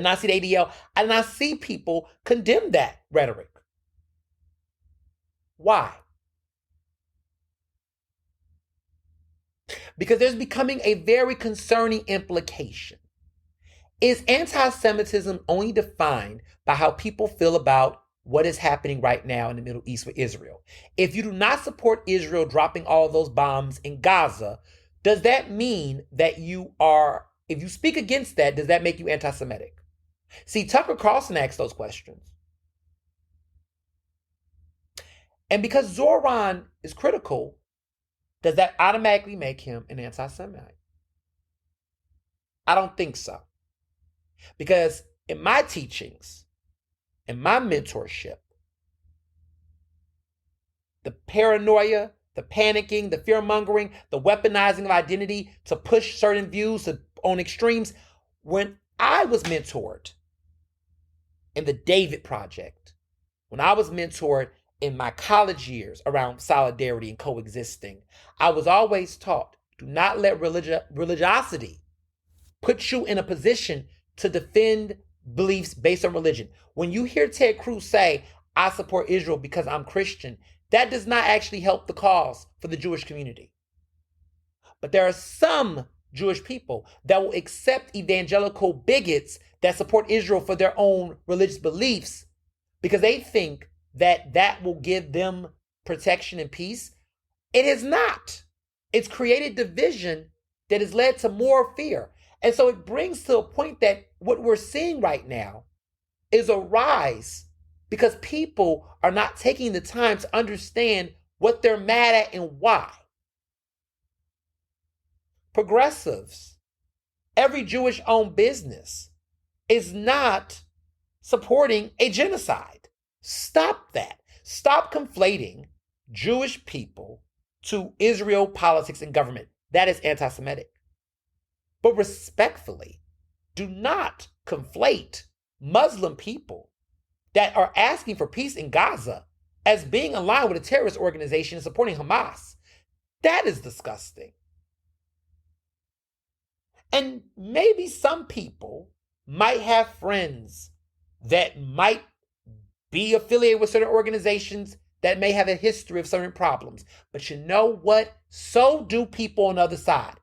A: not see the ADL. I did not see people condemn that rhetoric. Why? Because there's becoming a very concerning implication. Is anti-Semitism only defined by how people feel about what is happening right now in the Middle East with Israel? If you do not support Israel dropping all of those bombs in Gaza, does that mean that if you speak against that, does that make you anti-Semitic? See, Tucker Carlson asked those questions. And because Zohran is critical, does that automatically make him an anti-Semite? I don't think so. Because in my teachings, in my mentorship, the paranoia, the panicking, the fear-mongering, the weaponizing of identity to push certain views on extremes, when I was mentored in the David Project, when I was mentored in my college years around solidarity and coexisting, I was always taught, do not let religiosity put you in a position to defend beliefs based on religion. When you hear Ted Cruz say, I support Israel because I'm Christian, that does not actually help the cause for the Jewish community. But there are some Jewish people that will accept evangelical bigots that support Israel for their own religious beliefs because they think that will give them protection and peace. It is not. It's created division that has led to more fear. And so it brings to a point that what we're seeing right now is a rise because people are not taking the time to understand what they're mad at and why. progressives, every Jewish-owned business is not supporting a genocide. Stop that. Stop conflating Jewish people to Israel politics and government. That is anti-Semitic. But respectfully, do not conflate Muslim people that are asking for peace in Gaza as being aligned with a terrorist organization and supporting Hamas. That is disgusting. And maybe some people might have friends that might be affiliated with certain organizations that may have a history of certain problems. But you know what? So do people on the other side.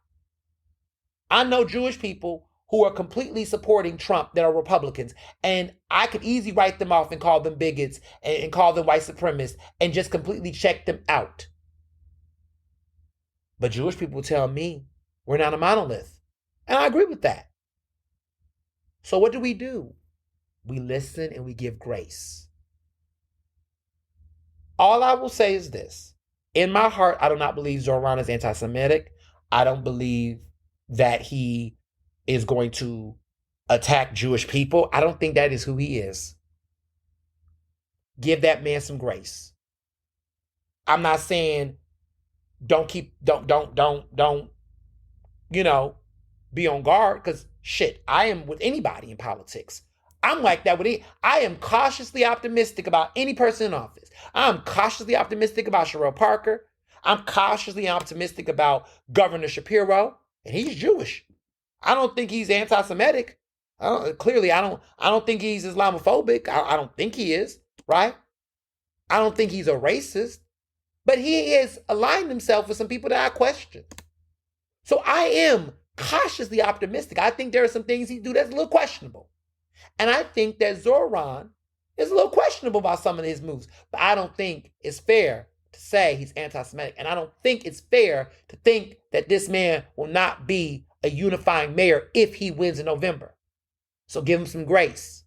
A: I know Jewish people who are completely supporting Trump that are Republicans, and I could easily write them off and call them bigots and call them white supremacists and just completely check them out. But Jewish people tell me we're not a monolith. And I agree with that. So what do? We listen and we give grace. All I will say is this. In my heart, I do not believe Zohran is anti-Semitic. I don't believe that he is going to attack Jewish people. I don't think that is who he is. Give that man some grace. I'm not saying don't, be on guard, because shit, I am with anybody in politics. I'm like that with I am cautiously optimistic about any person in office. I'm cautiously optimistic about Sherelle Parker. I'm cautiously optimistic about Governor Shapiro, and he's Jewish. I don't think he's anti-Semitic. I don't think he's Islamophobic. I don't think he is, right? I don't think he's a racist. But he has aligned himself with some people that I question. So I am cautiously optimistic. I think there are some things he do that's a little questionable. And I think that Zohran is a little questionable about some of his moves. But I don't think it's fair to say he's anti-Semitic. And I don't think it's fair to think that this man will not be a unifying mayor if he wins in November. So give him some grace.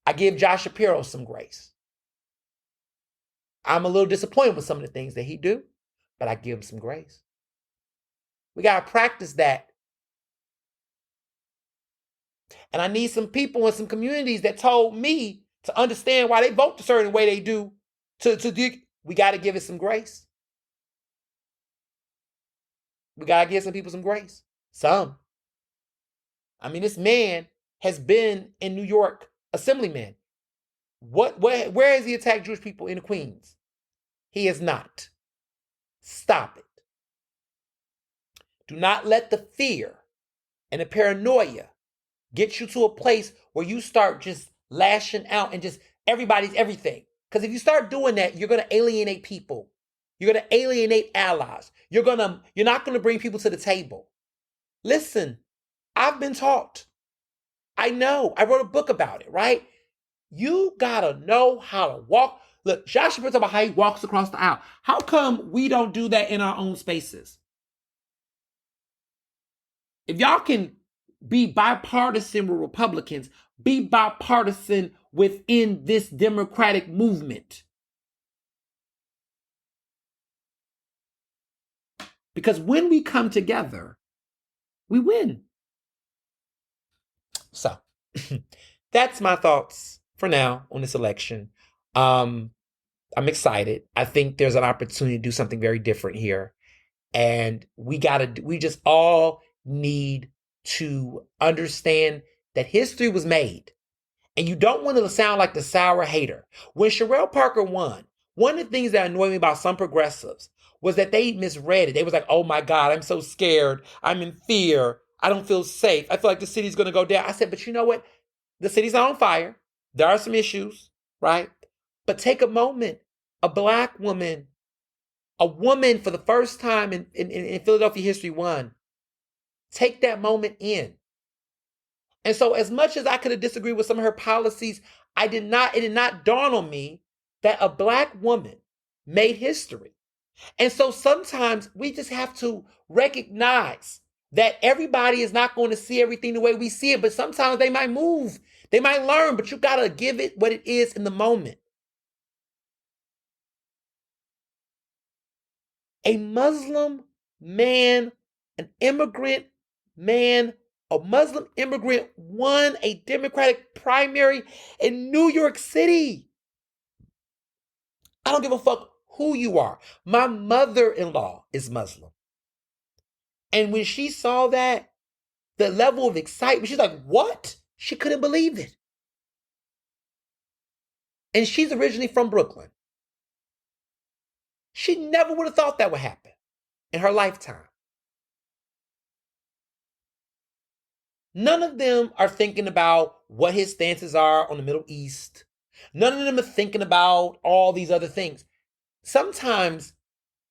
A: I give Josh Shapiro some grace. I'm a little disappointed with some of the things that he do, but I give him some grace. We got to practice that. And I need some people in some communities that told me to understand why they vote the certain way they do. We got to give it some grace. We got to give some people some grace. Some. I mean, this man has been in New York assemblyman. Where has he attacked Jewish people in the Queens? He has not. Stop it. Do not let the fear and the paranoia get you to a place where you start just lashing out and just everybody's everything. Because if you start doing that, you're going to alienate people. You're going to alienate allies. You're not going to bring people to the table. Listen, I've been taught. I know. I wrote a book about it, right? You got to know how to walk. Look, Josh talks about how he walks across the aisle. How come we don't do that in our own spaces? If y'all can be bipartisan with Republicans, be bipartisan within this democratic movement. Because when we come together, we win. So, that's my thoughts for now on this election. I'm excited. I think there's an opportunity to do something very different here. And we just all need to understand that history was made. And you don't want to sound like the sour hater. When Sherelle Parker won, one of the things that annoyed me about some progressives was that they misread it. They was like, oh my God, I'm so scared. I'm in fear. I don't feel safe. I feel like the city's going to go down. I said, but you know what? The city's not on fire. There are some issues, right? But take a moment. A Black woman, a woman for the first time in Philadelphia history won. Take that moment in. And so as much as I could have disagreed with some of her policies, it did not dawn on me that a Black woman made history. And so sometimes we just have to recognize that everybody is not going to see everything the way we see it, but sometimes they might move. They might learn, but you got to give it what it is in the moment. A Muslim man, an immigrant man, a Muslim immigrant, won a Democratic primary in New York City. I don't give a fuck who you are. My mother-in-law is Muslim. And when she saw that, the level of excitement, she's like, what? She couldn't believe it. And she's originally from Brooklyn. She never would have thought that would happen in her lifetime. None of them are thinking about what his stances are on the Middle East. None of them are thinking about all these other things. Sometimes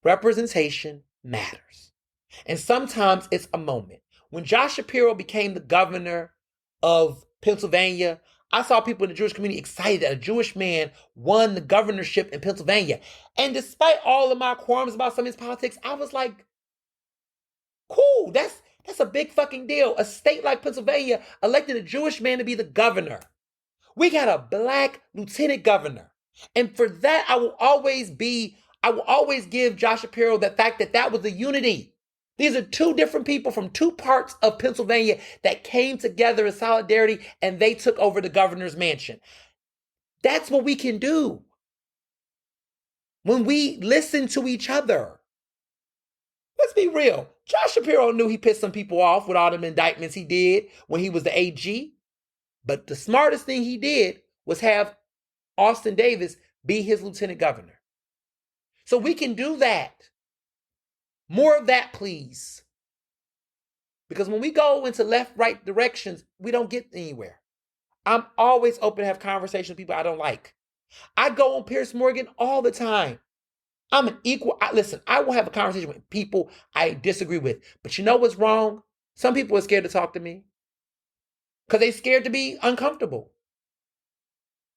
A: representation matters. And sometimes it's a moment. When Josh Shapiro became the governor of Pennsylvania, I saw people in the Jewish community excited that a Jewish man won the governorship in Pennsylvania. And despite all of my qualms about some of his politics, I was like, cool, that's a big fucking deal. A state like Pennsylvania elected a Jewish man to be the governor. We got a black lieutenant governor. And for that, I will always give Josh Shapiro the fact that was the unity. These are two different people from two parts of Pennsylvania that came together in solidarity and they took over the governor's mansion. That's what we can do when we listen to each other. Let's be real. Josh Shapiro knew he pissed some people off with all them indictments he did when he was the AG. But the smartest thing he did was have Austin Davis be his lieutenant governor. So we can do that. More of that, please. Because when we go into left-right directions, we don't get anywhere. I'm always open to have conversations with people I don't like. I go on Piers Morgan all the time. I'm an equal. Listen, I will have a conversation with people I disagree with. But you know what's wrong? Some people are scared to talk to me because they're scared to be uncomfortable.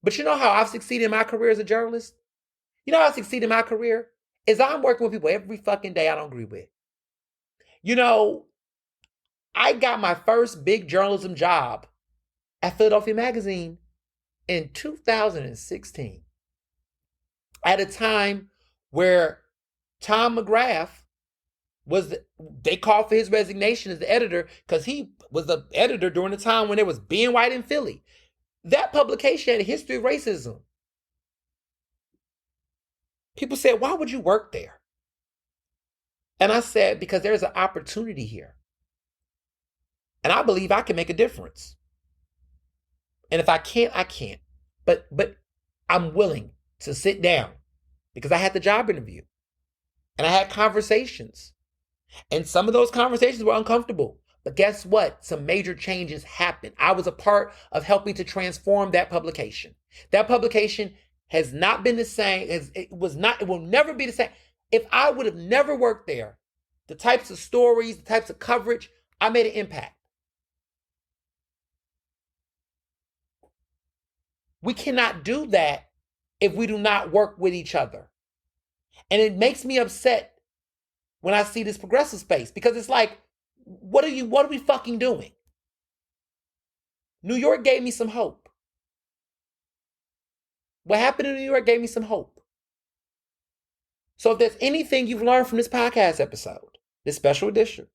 A: But you know how I've succeeded in my career as a journalist? You know how I succeed in my career? Is I'm working with people every fucking day I don't agree with. You know, I got my first big journalism job at Philadelphia Magazine in 2016. At a time where Tom McGrath they called for his resignation as the editor because he was the editor during the time when there was being white in Philly. That publication had a history of racism. People said, why would you work there? And I said, because there's an opportunity here. And I believe I can make a difference. And if I can't, I can't. But I'm willing to sit down because I had the job interview. And I had conversations. And some of those conversations were uncomfortable. But guess what? Some major changes happened. I was a part of helping to transform that publication. That publication has not been the same. It will never be the same. If I would have never worked there, the types of stories, the types of coverage, I made an impact. We cannot do that if we do not work with each other. And it makes me upset when I see this progressive space because it's like, what are we fucking doing? New York gave me some hope. What happened in New York gave me some hope. So if there's anything you've learned from this podcast episode, this special edition,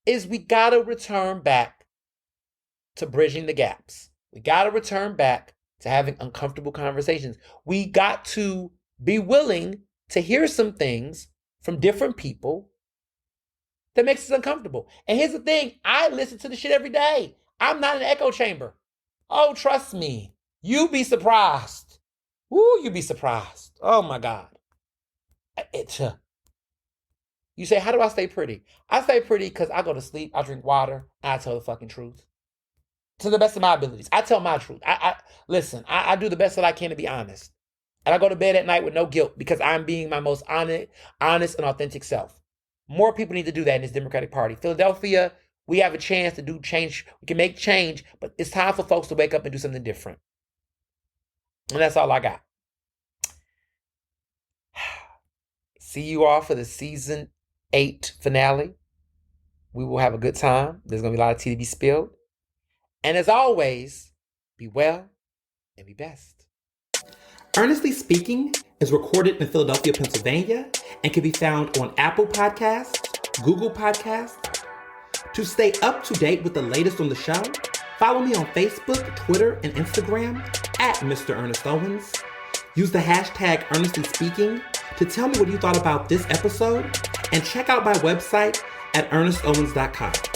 A: is we gotta return back to bridging the gaps. We gotta return back to having uncomfortable conversations. We got to be willing to hear some things from different people that makes us uncomfortable. And here's the thing, I listen to the shit every day. I'm not in an echo chamber. Oh, trust me. You be surprised. Woo, you be surprised. Oh my God. You say, how do I stay pretty? I stay pretty because I go to sleep, I drink water, and I tell the fucking truth. To the best of my abilities. I tell my truth. Listen, I do the best that I can to be honest. And I go to bed at night with no guilt because I'm being my most honest and authentic self. More people need to do that in this Democratic Party. Philadelphia, we have a chance to do change. We can make change, but it's time for folks to wake up and do something different. And that's all I got. See you all for the season 8 finale. We will have a good time. There's going to be a lot of tea to be spilled. And as always, be well and be best. Ernestly Speaking is recorded in Philadelphia, Pennsylvania, and can be found on Apple Podcasts, Google Podcasts. To stay up to date with the latest on the show, follow me on Facebook, Twitter, and Instagram at Mr. Ernest Owens. Use the hashtag Ernestly Speaking to tell me what you thought about this episode, and check out my website at ernestowens.com.